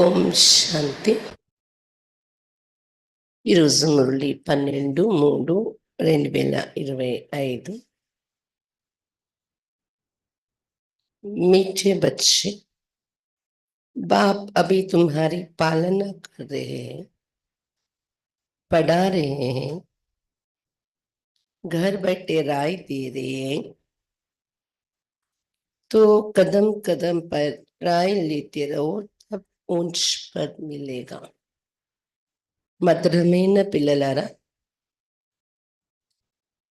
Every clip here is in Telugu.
ఓం శాంతి. ఈరోజు మురళి 12/3/2025. मीठे बच्चे, बाप अभी तुम्हारी पालना कर रहे हैं, पढ़ा रहे हैं, घर बैठे राय दे रहे हैं, तो कदम कदम पर राय लेते रहो, तब ऊंच पद मिलेगा. మధురమైన పిల్లలారా,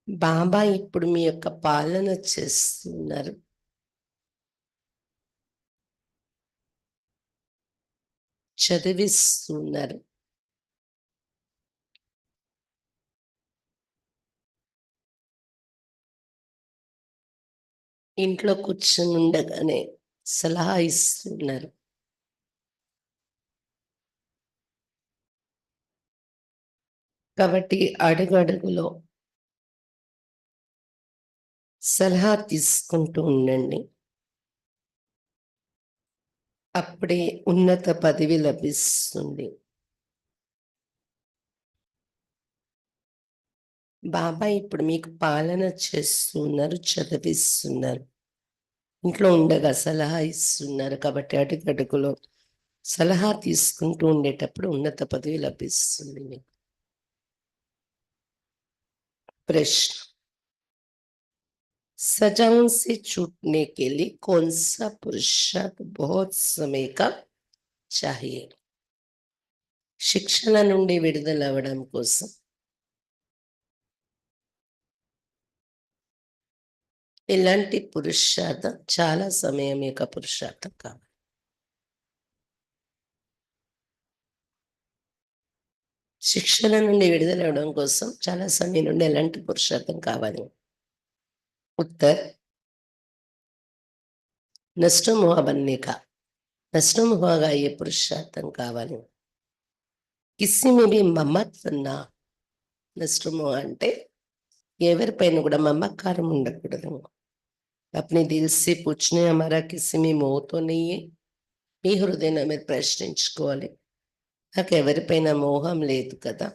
బాబా ఇప్పుడు మీ యొక్క పాలన చేస్తున్నారు. చదివిస్తున్నారు. ఇంట్లో కూర్చొని ఉండగానే సలహా ఇస్తున్నారు. కాబట్టి అడుగడుగులో సలహా తీసుకుంటూ ఉండండి. అప్పుడే ఉన్నత పదవి లభిస్తుంది. బాబా ఇప్పుడు మీకు పాలన చేస్తున్నారు, చదివిస్తున్నారు. ఇంట్లో ఉండగా సలహా ఇస్తున్నారు. కాబట్టి అడుగడుగులో సలహా తీసుకుంటూ ఉండేటప్పుడు ఉన్నత పదవి లభిస్తుంది మీకు. प्रश्न: सजाओं से छूटने के लिए कौन सा पुरुषार्थ बहुत समय का चाहिए? శిక్షణ నుండి విడుదలవ్వడం కోసం ఇలాంటి పురుషార్థం చాలా సమయం యొక్క పురుషార్థం కావాలి. శిక్షణ నుండి విడుదలవ్వడం కోసం చాలా సమయం నుండి ఎలాంటి పురుషార్థం కావాలి? उत्तर: नष्ट मोह बनने का. नष्ट मोहगा ये पुरुषार्थం కావాలి. किसी में भी ममत्व ना. नष्ट मोह అంటే ఎవరిపైన కూడా మమకారం ఉండకూడదు. अपने दिल से पूछने हमारा किसी में मोह तो नहीं है. మీ హృదయంలో మీరు ప్రశ్నించుకోవాలి, నాకు ఎవరిపైన మోహం లేదు కదా.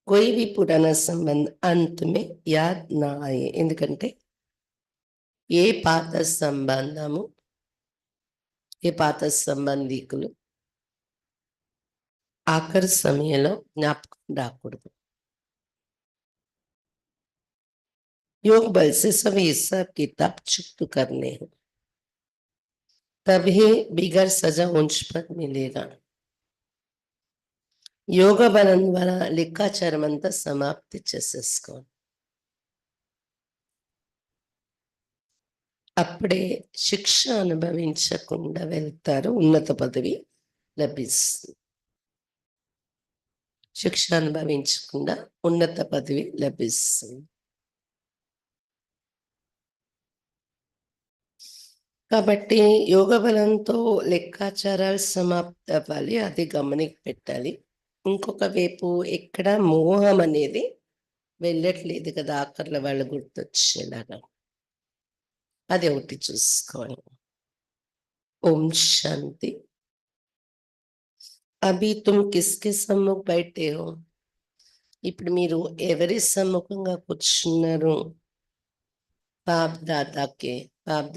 कोई भी पुराना संबंध अंत में याद ना आए. ఎందుకంటే ఏ పాత సంబంధము, ఏ పాత సంబంధికులు ఆఖరి సమయంలో జ్ఞాపకం రాకూడదు. योग बल से सब हिसाब किताब चुक्त करने हैं, तभी बिगड़ सजा ऊंच पद मिलेगा. యోగ బలం ద్వారా లెక్కాచారం అంతా సమాప్తి చేసేసుకోండి. అప్పుడే శిక్ష అనుభవించకుండా వెళ్తారు, ఉన్నత పదవి లభిస్తుంది. శిక్ష అనుభవించకుండా ఉన్నత పదవి లభిస్తుంది. కాబట్టి యోగ బలంతో లెక్కాచారాలు సమాప్తి అవ్వాలి, అది గమనికి పెట్టాలి. ఇంకొక వైపు ఎక్కడ మోహం అనేది వెళ్ళట్లేదు కదా, ఆఖర్ల వాళ్ళు గుర్తొచ్చేలాగా, అది ఒకటి చూసుకోవాలి. ఓం శాంతి. అభి తుమ్ కిస్కే సమ్ముఖ్ బైఠే హో. ఇప్పుడు మీరు ఎవరి సమ్ముఖంగా కూర్చున్నారు? బాప్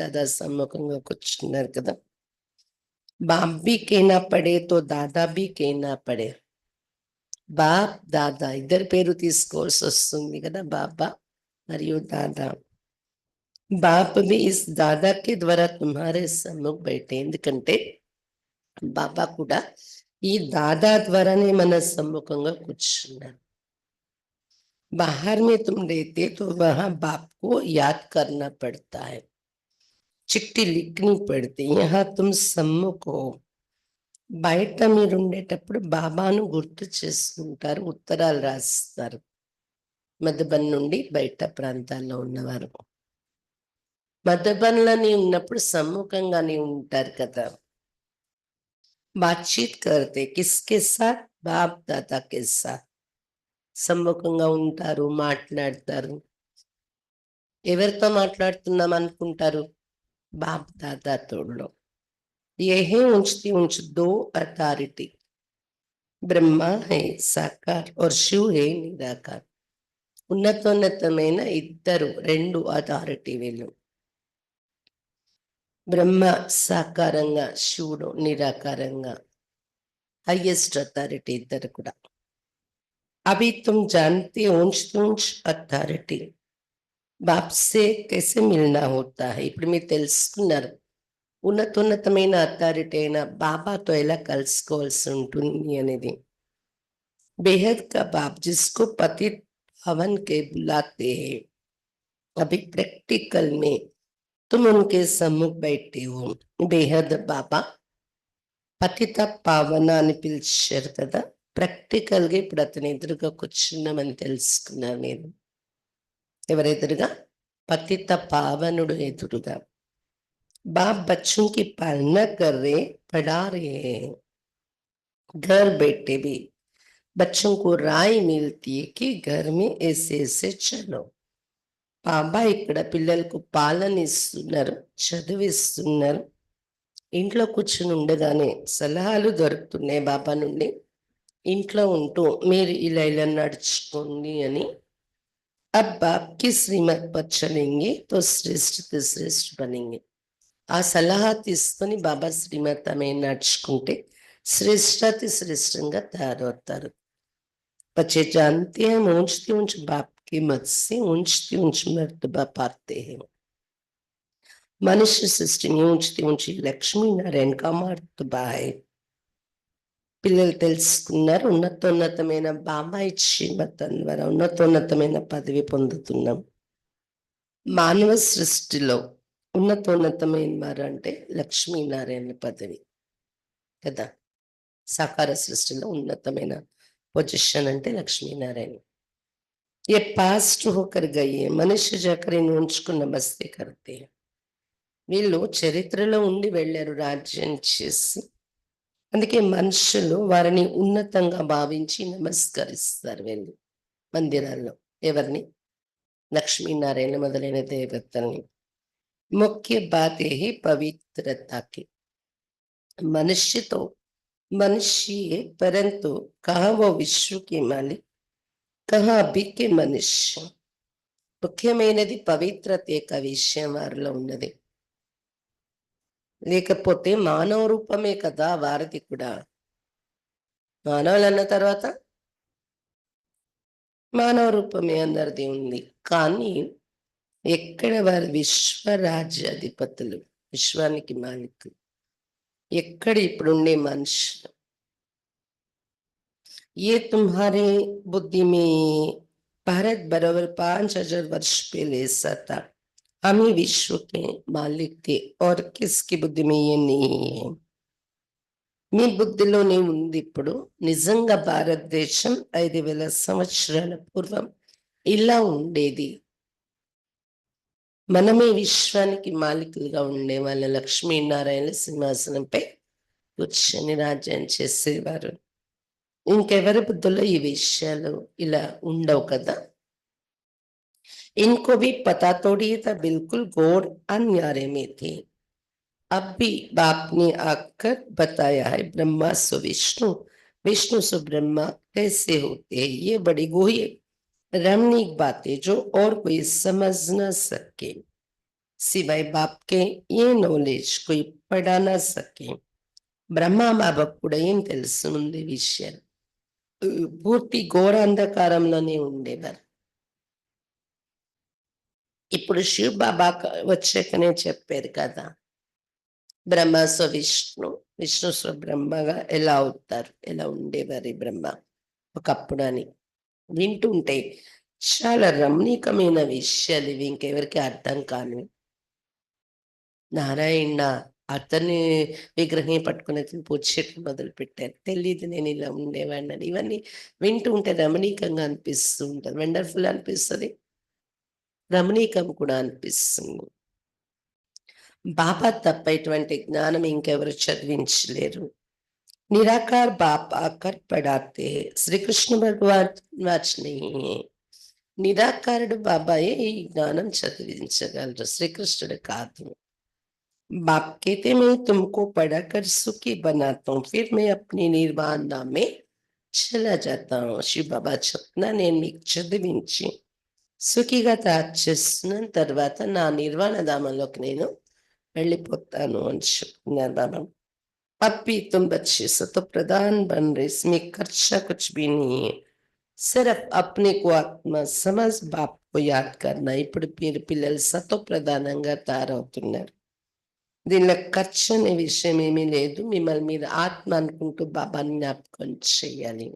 దాదా సమ్ముఖంగా కూర్చున్నారు కదా. బాప్ బి కేనా పడే తో దాదా బి కేనా పడే. బాప్ దాదా ఇద్దరు పేరు తీసుకోవాల్సి వస్తుంది కదా, బాబా మరియు దాదా. బాప్ బి ఇస్ దాదా కే ద్వారా తుమ్హారే సమ్ముఖ్ బైఠే. ఎందుకంటే బాబా కూడా ఈ దాదా ద్వారానే మన సమ్ముఖంగా కూర్చున్నారు. बाहर में तुम रहते तो वहां बाप को याद करना पड़ता है, चिट्ठी लिखनी पड़ती. यहाँ तुम सम्मुख हो. బయట మీరు ఉండేటప్పుడు బాబాను గుర్తు చేసుకుంటారు, ఉత్తరాలు రాస్తారు. మధుబన్ నుండి బయట ప్రాంతాల్లో ఉన్నవారు మధుబన్లోని ఉన్నప్పుడు సమ్ముఖంగానే ఉంటారు కదా. బాతచీత్ కర్తే కిస్కే సాత్? బాప్ దాదా కే సాత్ సమ్ముఖంగా ఉంటారు, మాట్లాడతారు. ఎవరితో మాట్లాడుతున్నాం అనుకుంటారు? బాప్ దాదా తోడులో. ये है ऊंचती ऊंच दो अथॉरिटी, ब्रह्मा है साकार और शिव है निराकार. ఉన్నతోన్నతమైన ఇద్దరు రెండు అథారిటీ వీళ్ళు. బ్రహ్మ సాకారంగా, శివుడు నిరాకారంగా, हाईएस्ट अथॉरिटी इधर కూడా. अभी तुम जानते हो ऊंच अथॉरिटी बाप से कैसे मिलना होता है. ఇప్పుడు మీరు తెలుసుకున్నారు ఉన్నతోన్నతమైన అథారిటీ అయిన బాబాతో ఎలా కలుసుకోవాల్సి ఉంటుంది అనేది. बेहद का बाप जिसको पतित पावन के बुलाते हैं, अभी प्रैक्टिकल में तुम उनके सम्मुख बैठे हो. बेहद बाबा పతిత పావన అని పిలిచారు కదా, ప్రాక్టికల్గా ఇప్పుడు అతని ఎదురుగా కూర్చున్నామని తెలుసుకున్నాను నేను. ఎవరెదురుగా? పతిత పావనుడు ఎదురుగా. बाप बच्चों की पालना कर रहे, पढ़ा रहे हैं. घर बैठे भी बच्चों को राय मिलती है कि घर में ऐसे ऐसे चलो. బాబా ఇక్కడ పిల్లలకు పాలన ఇస్తున్నారు, చదివిస్తున్నారు. ఇంట్లో కూర్చుని ఉండగానే సలహాలు దొరుకుతున్నాయి బాబా నుండి. ఇంట్లో ఉంటూ మీరు ఇలా ఇలా నడుచుకోండి అని. अब बाप की श्रीमत पर चलेंगे तो श्रेष्ठ से श्रेष्ठ बनेंगे. ఆ సలహా తీసుకొని బాబా శ్రీమతమే నడుచుకుంటే శ్రేష్టాతి శ్రేష్టంగా తయారవుతారు. बच्चे जानते हैं ऊंचती ऊंच बाप की मत से ऊंचती ऊंच मर्तबा पाते हैं. मनुष्य सृष्टि में ऊंचती ऊंची लक्ष्मी नारायण का मर्तबा है. పిల్లలు తెలుసుకున్నారు ఉన్నతోన్నతమైన బాబా ఇచ్చి మతం ద్వారా ఉన్నతోన్నతమైన పదవి పొందుతున్నాం. మానవ సృష్టిలో ఉన్నతోన్నతమైన వారు అంటే లక్ష్మీనారాయణ పదవి కదా. సాకార సృష్టిలో ఉన్నతమైన పొజిషన్ అంటే లక్ష్మీనారాయణ. ఏ పాస్ట్ హోకర్ గయే మనుష్య జాకరిని ఉంచుకున్న నమస్తే కర్తే. వీళ్ళు చరిత్రలో ఉండి వెళ్ళారు రాజ్యం చేసి. అందుకే మనుషులు వారిని ఉన్నతంగా భావించి నమస్కరిస్తారు వీళ్ళు మందిరాల్లో. ఎవరిని? లక్ష్మీనారాయణ మొదలైన దేవతల్ని. ముఖ్య బాత్ యహీ పవిత్రతాకి. మనుష్య తో మనిషి పరంతు కహా వో విశ్వకి మాలిక్, కహా అభి కే మనుష్య. ముఖ్యమైనది పవిత్రత యొక్క విషయం వారిలో ఉన్నది. లేకపోతే మానవ రూపమే కదా వారిది కూడా. మానవులు అన్న తర్వాత మానవ రూపమే అందరిది ఉంది. కానీ ఎక్కడ వారు విశ్వరాజ్యాధిపతులు, విశ్వానికి మాలిక్. ఎక్కడ ఇప్పుడుండే మనుషులు ये तुम्हारे बुद्धि में भारत बराबर 5000 वर्ष पहले ऐसा था, हम ही विश्व के मालिक थे और किसकी बुद्धि में ये नहीं है. మీ బుద్ధిలోనే ఉంది ఇప్పుడు. నిజంగా భారతదేశం 5000 సంవత్సరాల పూర్వం ఇలా ఉండేది. మనమే విశ్వానికి మాలికులుగా ఉండే వాళ్ళ. లక్ష్మీనారాయణ సింహాసనంపై కూర్చొని రాజ్యం చేసేవారు. ఇంకెవరి బుద్ధిలో ఈ విషయాలు ఇలా ఉండవు కదా. इनको भी पता थोड़ी था, बिल्कुल गौर अन्यारे में थे. अब भी बाप ने आकर बताया है ब्रह्मा सो विष्णु, विष्णु सो ब्रह्मा कैसे होते हैं. ये बड़ी गोही रमणीक बातें जो और कोई समझ न सके. सिवाय बाप के ये नॉलेज कोई पढ़ा ना सके. బ్రహ్మ బాబాకు కూడా ఏం తెలుసు ముందు విషయాలు. పూర్తి ఘోర అంధకారంలోనే ఉండేవారు. ఇప్పుడు శివ్ బాబా వచ్చాకనే చెప్పారు కదా, బ్రహ్మ స్వ విష్ణు, విష్ణు స్వ బ్రహ్మగా ఎలా అవుతారు, ఎలా ఉండేవారు బ్రహ్మ ఒకప్పుడు అని. వింటుంటే చాలా రమణీకమైన విషయాలు ఇవి. ఇంకెవరికి అర్థం కాని. నారాయణ అతని విగ్రహం పట్టుకుని పూజ చేయడం మొదలు పెట్టారు. తెలియదు నేను ఇలా ఉండేవాడిని. ఇవన్నీ వింటూ ఉంటే రమణీకంగా అనిపిస్తూ ఉంటుంది, వండర్ఫుల్ అనిపిస్తుంది, రమణీకం కూడా అనిపిస్తుంది. బాబా తప్ప ఇటువంటి జ్ఞానం ఇంకెవరు చదివించలేరు. నిరాకార్ బాప్ ఆకర్ పడాతే శ్రీకృష్ణ భగవాన్ వాచ్ నిరాకారుడు బాబాయే ఈ జ్ఞానం చదివించగలరు, శ్రీకృష్ణుడు కాదు. बाप कहते मैं तुमको पढ़ाकर सुखी बनाता हूँ, फिर मैं अपनी निर्वाण धाम में चला जाता हूँ. शिव बाबा చెప్తున్నా నేను మీకు చదివించి సుఖిగా తయారు చేస్తున్న తర్వాత నా నిర్వాణ ధామంలోకి నేను వెళ్ళిపోతాను అని చెప్తున్నారు బాబా. अब भी तुम बच्चे सतो प्रधान बन रहे, इसमें खर्चा कुछ भी नहीं है. सिर्फ अपने को आत्मा समझ बाप को याद करना. ఇప్పుడు మీరు పిల్లలు సతో ప్రధానంగా తయారవుతున్నారు. దీనిలో ఖర్చు అనే విషయం ఏమీ లేదు. మిమ్మల్ని మీరు ఆత్మ అనుకుంటూ బాబాని జ్ఞాపకం చేయాలి.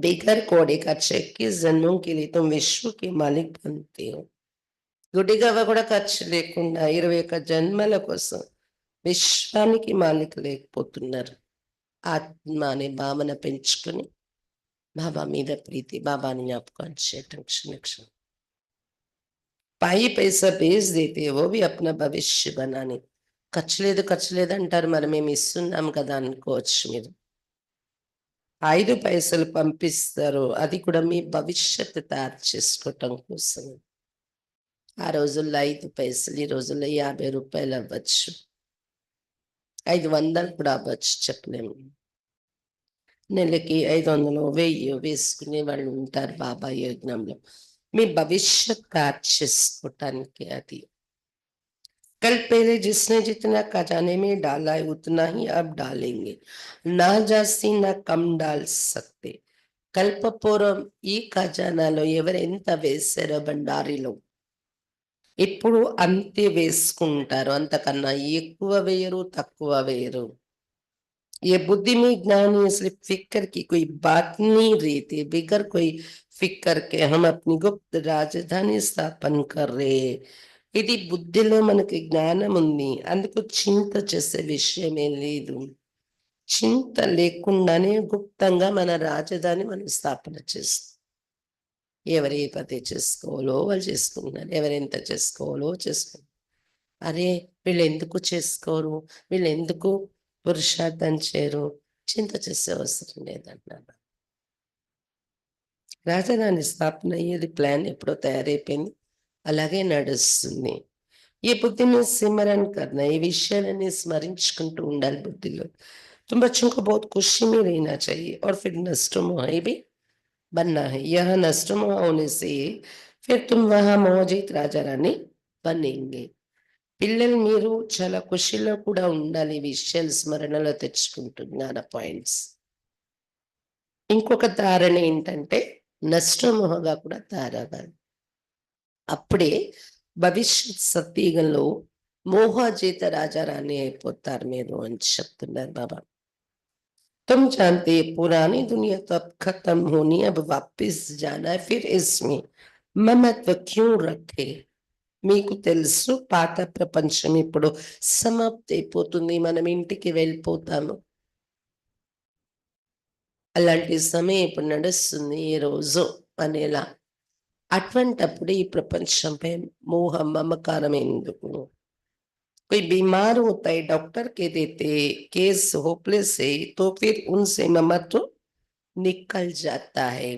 बेघर कोड़े का चेक किस जन्मों के लिए तुम विश्व के मालिक बनते हो. గుడిగా కూడా ఖర్చు లేకుండా 21 జన్మల కోసం విశ్వానికి మాలిక లేకపోతున్నారు. ఆత్మ అనే భావన పెంచుకొని బాబా మీద ప్రీతి, బాబాని జ్ఞాపకం చేయటం క్షణక్షణం. పాయి పైసా బేస్ దేతే ఓ भी अपना భవిష్య बनाने. ఖర్చు లేదు అంటారు, మరి మేము ఇస్తున్నాం కదా అనుకోవచ్చు మీరు. 5 పైసలు పంపిస్తారు, అది కూడా మీ భవిష్యత్తు తయారు చేసుకోవటం కోసం. ఆ రోజుల్లో 5 పైసలు ఈ రోజుల్లో 50 రూపాయలు అవ్వచ్చు, 500 కూడా అవ్వచ్చు, చెప్పలేము. నెలకి 500 1000 వేసుకునే వాళ్ళు ఉంటారు బాబా యజ్ఞంలో. మీ భవిష్యత్ తయారు చేసుకోవటానికి అది. कल पहले जिसने जितना खजाने में डाला है उतना ही अब डालेंगे, ना जास्ती ना कम डाल सकते. కల్పపూర్వం ఈ ఖజానాలో ఎవరు ఎంత వేసారో బండారిలో ఇప్పుడు అంతే వేసుకుంటారు, అంతకన్నా ఎక్కువ వేయరు, తక్కువ వేయరు. ये बुद्धि में ज्ञान है, सिर्फ फिक्र की कोई बात नहीं रहती. बिगर कोई फिक्र के हम अपनी गुप्त राजधानी स्थापन कर रहे. ఇది బుద్ధిలో మనకి జ్ఞానం ఉంది, అందుకు చింత చేసే విషయమే లేదు. చింత లేకుండానే గుప్తంగా మన రాజధాని మనం స్థాపన చేస్తాం. ఎవరు ఏ పద్ధతి చేసుకోవాలో వాళ్ళు చేసుకుంటున్నారు, ఎవరెంత చేసుకోవాలో చేసుకుంటారు. అరే వీళ్ళు ఎందుకు చేసుకోరు, వీళ్ళు ఎందుకు పురుషార్థం చేయరు, చింత చేసే అవసరం లేదన్నారు. రాజధాని స్థాపన అయ్యేది ప్లాన్ ఎప్పుడో తయారైపోయింది, అలాగే నడుస్తుంది. ఈ బుద్ధిని సిమరన్ करना, ఈ విషయాలని స్మరించుకుంటూ ఉండాలి బుద్ధిలో. तुम बच्चों को बहुत खुशी में रहना चाहिए और फिर नष्ट मोह भी बनना है. यह नष्ट मोह होने से फिर तुम वहां मोहजीत राजा रानी बनेंगे. పిల్లలు మీరు చాలా ఖుషిలో కూడా ఉండాలి, ఈ విషయాలు స్మరణలో తెచ్చుకుంటూ జ్ఞాన పాయింట్స్. ఇంకొక ధారణ ఏంటంటే నష్టమోహగా కూడా తయారవ్వాలి. అప్పుడే భవిష్యత్ సత్యుగంలో మోహజీత రాజారాణి అయిపోతారు మీరు అని చెప్తున్నారు బాబా. तुम जानते पुरानी दुनिया तो अब खत्म होनी, अब वापस जाना है, फिर इसमें ममत्व क्यों रखे. మీకు తెలుసు పాత ప్రపంచం ఇప్పుడు సమాప్తి అయిపోతుంది, మనం ఇంటికి వెళ్ళిపోతాము. అలాంటి సమయం ఇప్పుడు నడుస్తుంది ఈ రోజు అనేలా. అటువంటప్పుడు ఈ ప్రపంచంపై మోహ మమకారం ఎందుకు. कोई बीमार होता है, डॉक्टर के देते केस होपलेस है, तो फिर उनसे ममत्व निकल जाता है.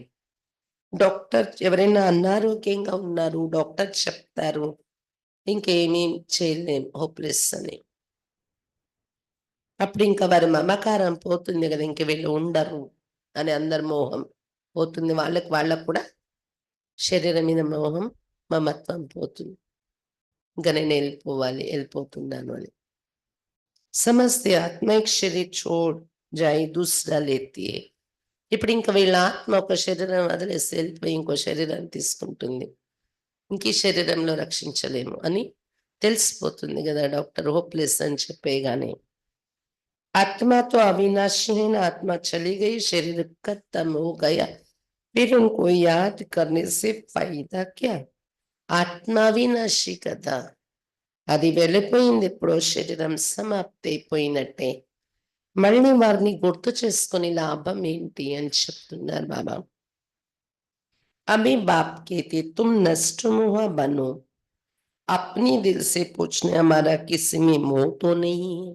డాక్టర్ ఎవరైనా అనారోగ్యంగా ఉన్నారు, డాక్టర్ చెప్తారు ఇంకేమీ చేయలేం, హోప్లెస్ అని. అప్పుడు ఇంకా వారి మమకారం పోతుంది కదా, ఇంక వీళ్ళు ఉండరు అని అందరి మోహం పోతుంది. వాళ్ళకు కూడా శరీరం మీద మోహం మమత్వం పోతుంది. ఇంకా నేను వెళ్ళిపోతున్నాను అని. సమస్త ఆత్మ एक शरीर छोड़ जाए दूसरा लेती है. ఇప్పుడు ఇంకా వీళ్ళ ఆత్మ ఒక శరీరం వదిలేసి వెళ్ళిపోయి ఇంకో శరీరాన్ని తీసుకుంటుంది, ఇంక ఈ శరీరంలో రక్షించలేము అని తెలిసిపోతుంది కదా డాక్టర్ హోప్లెస్ అని చెప్పేగానే. आत्मा तो अविनाशी है ना, आत्मा चली गई, शरीर खत्म हो गया, फिर उनको याद करने से फायदा क्या. ఆత్మ అవినాశి కదా, అది వెళ్ళిపోయింది, ఎప్పుడో శరీరం సమాప్తి అయిపోయినట్టే. మళ్ళీ వారిని గుర్తు చేసుకుని లాభం ఏంటి అని చెప్తున్నారు బాబా. अभी बाप कहते तुम नष्ट मोह बनो, अपनी दिल से पूछने हमारा किसी में मोह तो नहीं है.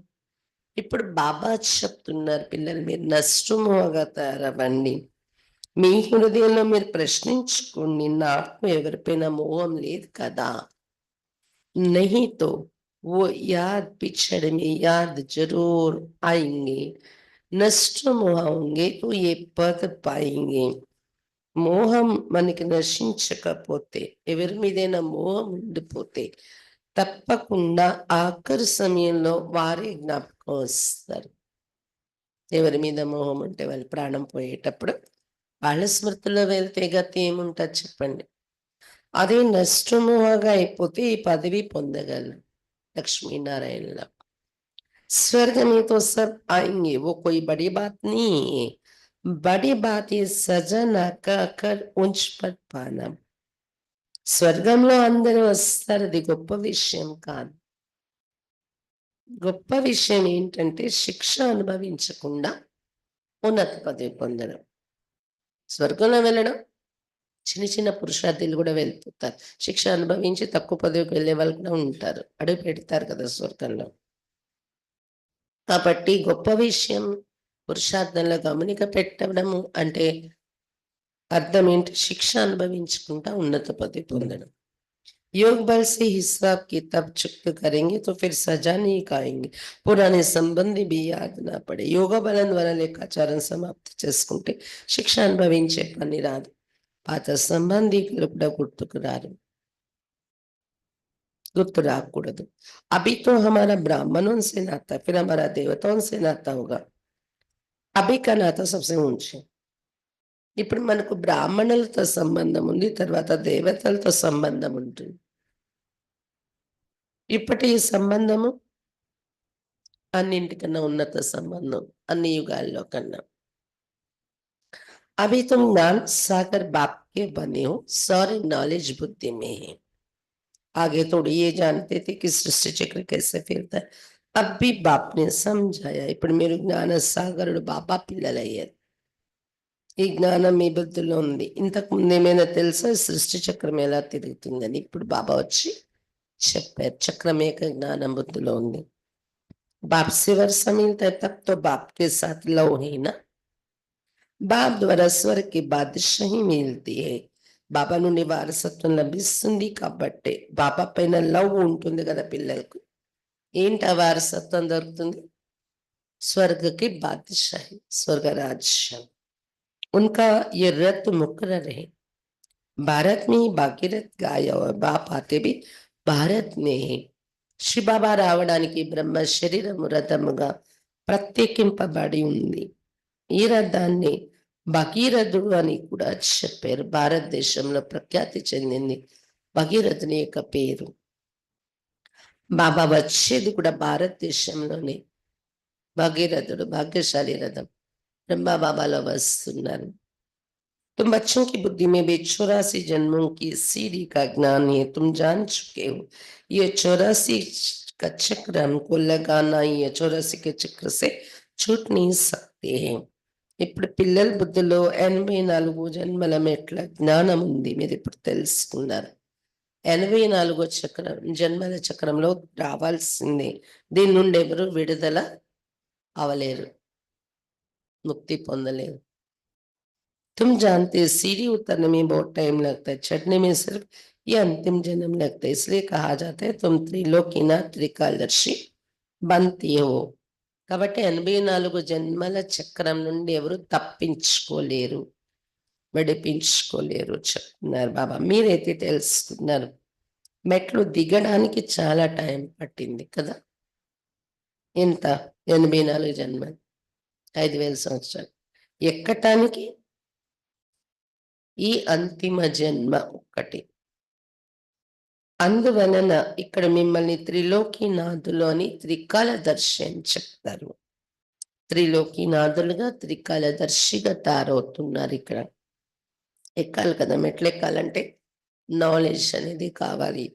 ఇప్పుడు బాబా చెప్తున్నారు పిల్లలు మీరు నష్టమోహగా తయారవ్వండి, మీ హృదయంలో మీరు ప్రశ్నించుకోండి, నాకు ఎవరిపైన మోహం లేదు కదా. नहीं तो वो याद पिछड़ में याद जरूर आएंगे, नष्ट मोह होंगे तो ये पद पाएंगे. మోహం మనకి నశించకపోతే, ఎవరి మీదైనా మోహం ఉండిపోతే తప్పకుండా ఆఖరి సమయంలో వారే జ్ఞాపకం వస్తారు. ఎవరి మీద మోహం ఉంటే వాళ్ళు ప్రాణం పోయేటప్పుడు వాళ్ళ స్మృతిలో వెళ్తే గతి ఏముంటుంది చెప్పండి. అదే నష్టమోహగా అయిపోతే ఈ పదవి పొందగలరు లక్ష్మీనారాయణలో. स्वर्ग में तो सब आएंगे, वो कोई बड़ी बात नहीं है. बड़ी बात ये सजा कर ఉంచ పట్ పానం. స్వర్గంలో అందరూ వస్తారు, అది గొప్ప విషయం కాదు. గొప్ప విషయం ఏంటంటే శిక్ష అనుభవించకుండా ఉన్నత పదవి పొందడం. స్వర్గంలో వెళ్ళడం చిన్న చిన్న పురుషార్థులు కూడా వెళ్ళిపోతారు. శిక్ష అనుభవించి తక్కువ పదవికి వెళ్ళే వాళ్ళు కూడా ఉంటారు, అడుగు పెడతారు కదా స్వర్గంలో. కాబట్టి గొప్ప విషయం పురుషార్థంలో గమనిక పెట్టడము అంటే అర్థం ఏంటి? శిక్ష అనుభవించకుండా ఉన్నత పదవి పొందడం. योग बल से हिसाब किताब चुक्त करेंगे तो फिर सजा नहीं खाएंगे, పురాణి సంబంధి भी याद ना पड़े. యోగ బలం ద్వారా లెక్కాచారం సమాప్తి చేసుకుంటే శిక్ష అనుభవించే పని రాదు. పాత సంబంధికులు కూడా గుర్తుకు రారు, गुप्त राकूडదు. अभी तो हमारा ब्राह्मणों से नाता, फिर हमारा देवताओं से नाता होगा. अभी का नाता सबसे ऊंचे. ఇప్పుడు మనకు బ్రాహ్మణులతో సంబంధం ఉంది, తర్వాత దేవతలతో సంబంధం ఉంటుంది. ఇప్పటి ఈ సంబంధము అన్నింటికన్నా ఉన్నత సంబంధం, అన్ని యుగాల్లో కన్నా. अभी तुम ज्ञान सागर बाप के बने हो, सारी नॉलेज बुद्धि में है. आगे थोड़ी ये जानते थे कि सृष्टि चक्र कैसे फिरता है, अब भी बाप ने समझाया. ఇప్పుడు మీరు జ్ఞాన సాగరుడు బాబా పిల్లలయ్యారు. ఈ జ్ఞానం మీ బుద్ధిలో ఉంది. ఇంతకు ముందు ఏమైనా తెలుసా సృష్టి చక్రం ఎలా తిరుగుతుందని? ఇప్పుడు బాబా వచ్చి చెప్పారు. చక్రం ఏక జ్ఞానం బుద్ధిలో ఉంది. बाप से वर्षा मिलता है तब तो बाप के साथ लव है ना. बाप द्वारा स्वर्ग की बादशाही मिलती है. బాబా నుండి వారసత్వం లభిస్తుంది కాబట్టి బాబా పైన లవ్ ఉంటుంది కదా పిల్లలకు. ఏంటి ఆ వారసత్వం దొరుకుతుంది? స్వర్గకి బాదషాహి, స్వర్గరాజ్యం. उनका ये रथ मुकर्रर है. भारत में ही भागीरथ गाया और बाप आते भी भारत में है. శ్రీబాబా రావడానికి బ్రహ్మ శరీరము రథముగా ప్రత్యేకింపబడి ఉంది. ఈ రథాన్ని భగీరథుడు అని కూడా చెప్పారు. భారతదేశంలో ప్రఖ్యాతి చెందింది భగీరథుని యొక్క పేరు. బాబా వచ్చేది కూడా భారతదేశంలోనే. భగీరథుడు భాగ్యశాలి రథం ब्रह्मा बाबाला वస్తున్నారు. तुम बच्चों की बुद्धि में भी 84 जन्मों की सीढ़ी का ज्ञान है, तुम जान चुके हो. ये 84 का चक्र हमको लगाना ही है, 84 के चक्र से छूट नहीं सकते हैं. ఇప్పుడు పిల్లల బుద్ధిలో 84 జన్మల మెట్ల జ్ఞానం ఉంది, మీరు ఇప్పుడు తెలుసుకున్నారు. 84 చక్రం జన్మల చక్రంలో రావాల్సిందే. దీని నుండి ఎవరు విడుదల అవలేరు, मुक्ति పొందలేరు. तुम जानते सीढ़ी उतरने में बहुत टाइम लगता है, चढ़ने में सिर्फ ये अंतिम जन्म लगता है. इसलिए कहा जाता है तुम त्रिलोकीनाथ त्रिकालदर्शी बनती हो. కాబట్టి 84 జన్మల చక్రం నుండి ఎవరు తప్పించుకోలేరు, విడిపించుకోలేరు చెప్తున్నారు బాబా. మీరైతే తెలుసుకున్నారు. మెట్లు దిగడానికి చాలా టైం పట్టింది కదా. ఎంత? 84 జన్మలు, 5000 సంవత్సరాలు. ఎక్కటానికి ఈ అంతిమ జన్మ ఒక్కటి. అందువలన ఇక్కడ మిమ్మల్ని త్రిలోకినాథులు అని త్రికాలదర్శి అని చెప్తారు. త్రిలోకినాథులుగా త్రికాలదర్శిగా తయారవుతున్నారు. ఇక్కడ ఎక్కాలి కదా, మెట్లు ఎక్కాలంటే నాలెడ్జ్ అనేది కావాలి.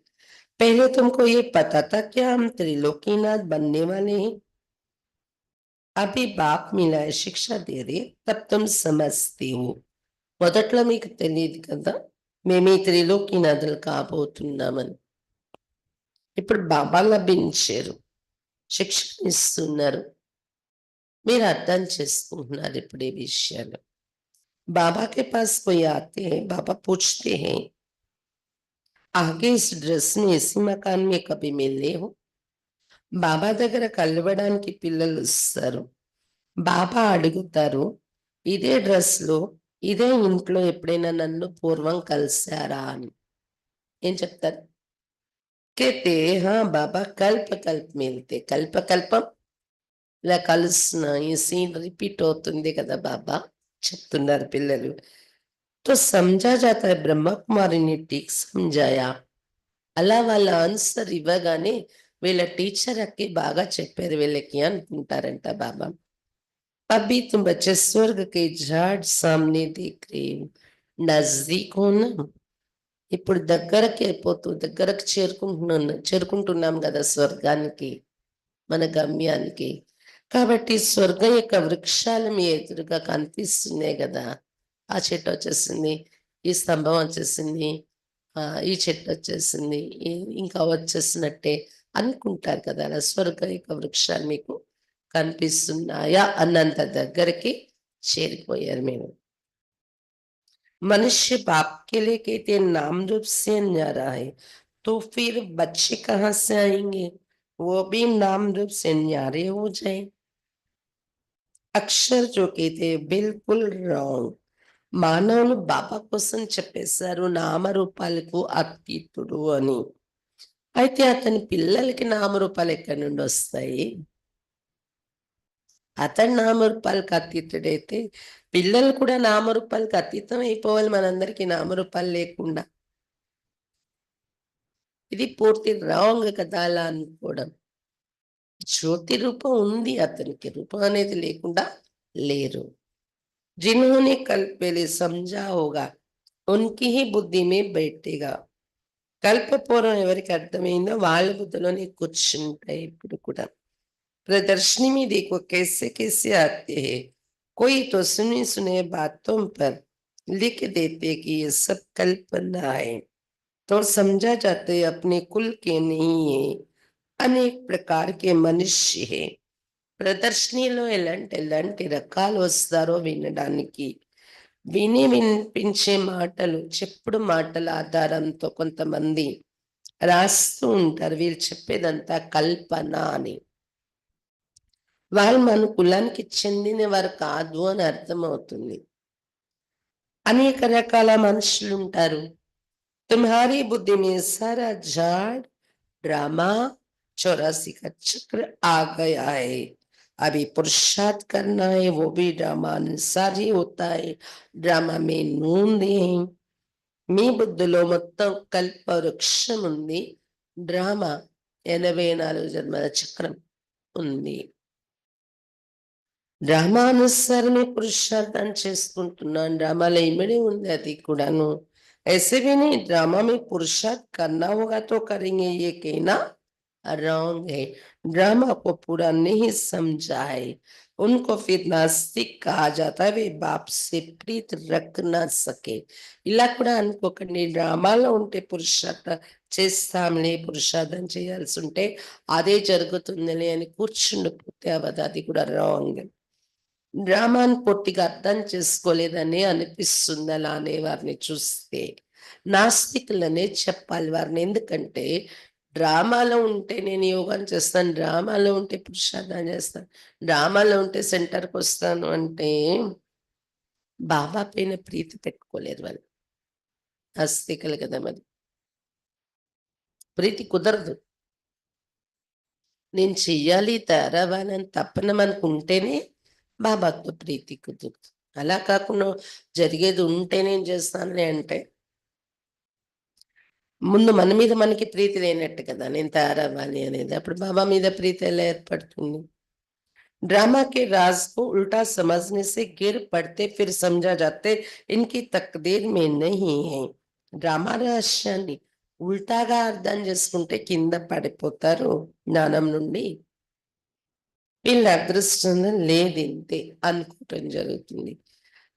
पहले तुमको ये पता था क्या हम त्रिलोकीनाथ बनने वाले हैं? अभी बाप मिला है, शिक्षा दे रहे, तब तुम समझते हो. మొదట్లో మీకు తెలియదు కదా మేము ఈ త్రిలోకినాథులు కాబోతున్నామని. ఇప్పుడు బాబా లభించారు, శిక్షణ ఇస్తున్నారు, మీరు అర్థం చేసుకుంటున్నారు ఇప్పుడు ఈ విషయాలు. बाबा के पास कोई आते हैं, बाबा पूछते हैं आगे इस ड्रेस में इसी मकान में कभी मिले हो? బాబా దగ్గర కలవడానికి పిల్లలు వస్తారు. బాబా అడుగుతారు, ఇదే డ్రెస్‌లో, ఇదే ఇంట్లో ఎప్పుడైనా నన్ను పూర్వం కలిసారా అని. ఏం చెప్తారు? कहते हाँ बाबा कल्प कल्प मिलते कल्प कल्पం ఇలా కలుస్తున్న ఈ సీన్ రిపీట్ అవుతుంది కదా బాబా చెప్తున్నారు పిల్లలు. तो समझा जाता है ब्रह्मा कुमारी ने ठीक समझाया. అలా వాళ్ళ ఆన్సర్ ఇవ్వగానే వీళ్ళ టీచర్ అక్కి బాగా చెప్పారు వీళ్ళకి అనుకుంటారంట బాబా. अभी तुम बच्चे स्वर्ग के झाड़ सामने देख रहे हो, नजदीक हो ना. ఇప్పుడు దగ్గరకి అయిపోతూ దగ్గరకు చేరుకుంటున్నాం కదా స్వర్గానికి, మన గమ్యానికి. కాబట్టి స్వర్గం యొక్క వృక్షాలు మీ ఎదురుగా కనిపిస్తున్నాయి కదా. ఆ చెట్టు వచ్చేసింది, ఈ స్తంభం వచ్చేసింది, ఈ చెట్టు వచ్చేసింది, ఇంకా వచ్చేసినట్టే అనుకుంటారు కదా. అలా స్వర్గ యొక్క వృక్షాలు మీకు కనిపిస్తున్నాయా అన్నంత దగ్గరికి చేరిపోయారు మేము. मनुष्य बाप के लिए कहते हैं नाम रूप से न्यारा है, तो फिर बच्चे कहाँ से आएंगे? वो भी नाम रूप से न्यारे हो जाए. అక్షర్ जो कहते हैं बिल्कुल రాంగ్. మానవులు బాబా కోసం చెప్పేశారు నామరూపాలకు అతీతుడు అని. అయితే అతని పిల్లలకి నామరూపాలు ఎక్కడి నుండి వస్తాయి? అతడు నామరూపాలకు అతీతుడైతే పిల్లలు కూడా నామరూపాలకు అతీతం అయిపోవాలి మనందరికీ నామరూపాలు లేకుండా. ఇది పూర్తి రాంగ్ కదా అలా అనుకోవడం. జ్యోతి రూపం ఉంది అతనికి, రూపం అనేది లేకుండా లేరు. जिन्होंने कल पहले समझा होगा उनकी ही बुद्धि में बैठेगा. కల్పపూర్వం ఎవరికి అర్థమైందో వాళ్ళ బుద్ధిలోనే కూర్చుంటాయి ఇప్పుడు కూడా. प्रदर्शनी में देखो कैसे कैसे आते हैं. कोई तो सुनी सुने बातों पर लिख देते कि ये सब कल्पना है, तो समझा जाता है अपने कुल के नहीं है, अनेक प्रकार के मनुष्य है. ప్రదర్శనలో ఎలాంటి ఎలాంటి రకాలు వస్తారో వినడానికి. విని వినిపించే మాటలు, చెప్పుడు మాటల ఆధారంతో కొంతమంది రాస్తూ ఉంటారు వీళ్ళు చెప్పేదంతా కల్పన అని. వాళ్ళు మన కులానికి చెందిన వారు కాదు అని అర్థమవుతుంది. అనేక రకాల మనుషులు ఉంటారు. తుమ్హారీ బుద్ధి మే సారా జాడ్ డ్రామా 84 का चक्र आ गया है. अभी पुरुषार्थ करना है, वो भी ड्रामा अनुसार ही होता है. ड्रामा में नूंद है. మీ బుద్ధిలో మొత్తం కల్ప వృక్షం ఉంది. డ్రామా 84 జన్మల చక్రం ఉంది. డ్రామానుసారమే పురుషార్థం చేసుకుంటున్నాను. డ్రామాలో ఇమిడి ఉంది అది కూడాను. ऐसे भी नहीं ड्रामा में पुरुषार्थ करना होगा तो करेंगे, ये कहना रॉन्ग है. ड्रामा को पूरा नहीं समझा है उनको फिर नास्तिक कहा जाता है. वे बाप से प्रीत रख ना सके. ఇలా కూడా అనుకోకండి, డ్రామాలో ఉంటే పురుషార్థ చేస్తాంలే, పురుషార్థం చేయాల్సి ఉంటే అదే జరుగుతుందిలే అని కూర్చుండిపోతే అవదు, అది కూడా రాంగ్. డ్రామాను పూర్తిగా అర్థం చేసుకోలేదని అనిపిస్తుంది అలా అనే వారిని చూస్తే. నాస్తికులనే చెప్పాలి వారిని. ఎందుకంటే డ్రామాలో ఉంటే నేను యోగాను చేస్తాను, డ్రామాలో ఉంటే పురుషార్థం చేస్తాను, డ్రామాలో ఉంటే సెంటర్కి వస్తాను అంటే బాబా పైన ప్రీతి పెట్టుకోలేరు వాళ్ళు. నాస్తికులు కదా మరి, ప్రీతి కుదరదు. నేను చెయ్యాలి తయారవ్వాలని తప్పన మనకు ఉంటేనే బాబాతో ప్రీతి కుదురుతుంది. అలా కాకుండా జరిగేది ఉంటే నేను చేస్తానులే అంటే ముందు మన మీద మనకి ప్రీతి లేనట్టు కదా, నేను తయారవ్వాలి అనేది. అప్పుడు బాబా మీద ప్రీతి ఎలా ఏర్పడుతుంది? ड्रामा के राज को उल्टा समझने से गिर पड़ते फिर समझा जाते इनकी तकदीर में नहीं है. డ్రామా రహస్యాన్ని ఉల్టాగా అర్థం చేసుకుంటే కింద పడిపోతారు జ్ఞానం నుండి. వీళ్ళ అదృష్టంలో లేదింతే అనుకోవటం జరుగుతుంది.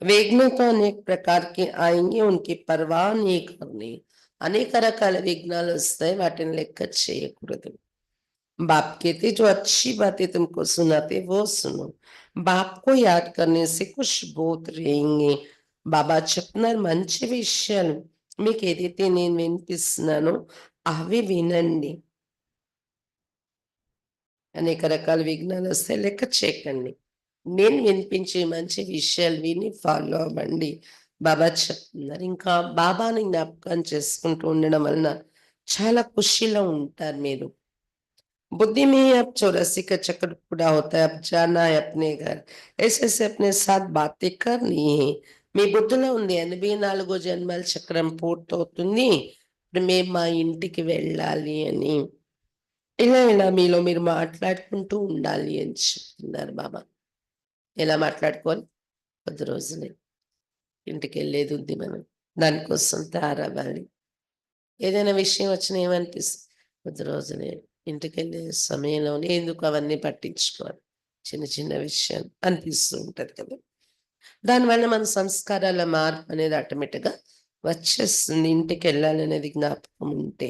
విఘ్నతో అనేక ప్రకారకి ఆయంగి ఉనికి పర్వా నీ కర్ని. అనేక రకాల విఘ్నాలు వస్తాయి, వాటిని లెక్క చేయకూడదు. बाप कहते जो अच्छी बातें तुमको सुनाते वो सुनो. बाप को याद करने से कुछ बोध रहेंगे. బాబా చెప్తున్నారు మంచి విషయాలు మీకు ఏదైతే నేను వినిపిస్తున్నానో అవి వినండి. అనేక రకాల విఘ్నాలొస్తాయి. లెక్క చేయకండి. నేను వినిపించే మంచి విషయాలు విని ఫాలో అవ్వండి. బాబా చెప్తున్నారు. ఇంకా బాబాని జ్ఞాపకం చేసుకుంటూ ఉండడం వలన చాలా ఖుషీలో ఉంటారు మీరు. बुद्धि में ही अब 84 का चक्र पूरा होता है, अब जाना है अपने घर। ऐसे-ऐसे अपने साथ बातें करनी है. మీ బుద్ధిలో ఉంది 84 జన్మల చక్రం పూర్తవుతుంది. ఇప్పుడు మేము మా ఇంటికి వెళ్ళాలి అని. ఇలా మీలో మీరు మాట్లాడుకుంటూ ఉండాలి అని చెప్తున్నారు బాబా. ఎలా మాట్లాడుకోవాలి? కొద్ది రోజులే. ఇంటికెళ్ళేది ఉంది మనం. దానికోసం తయారవ్వాలి. ఏదైనా విషయం వచ్చినా ఏమనిపిస్తుంది? కొద్ది రోజులే ఇంటికెళ్ళే సమయంలోనే ఎందుకు అవన్నీ పట్టించుకోవాలి. చిన్న చిన్న విషయాలు అనిపిస్తూ ఉంటది కదా! దానివల్ల మన సంస్కారాల మార్పు అనేది ఆటోమేటిక్‌గా వచ్చేస్తుంది. ఇంటికెళ్ళాలనేది జ్ఞాపకం ఉంటే.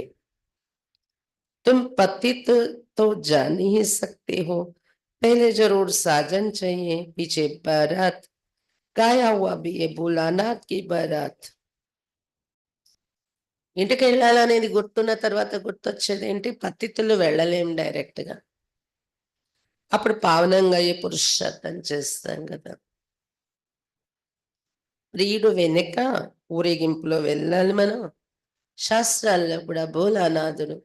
तुम पतित तो जान ही सकते हो, पहले ज़रूर साजन चाहिए, पीछे बारात, गाया हुआ भी ये भोलानाथ की बारात. ఇంటికెళ్ళాలనేది గుర్తున్న తర్వాత గుర్తొచ్చేదేంటి? పతితులు వెళ్ళలేం డైరెక్ట్‌గా. అప్పుడు పావనంగా అయ్యి పురుషార్థం చేస్తాం గదా! ప్రియుడు వెనక ఊరేగింపులో వెళ్ళాలి మనం. శాస్త్రాల్లో కూడా భోలానాథుడు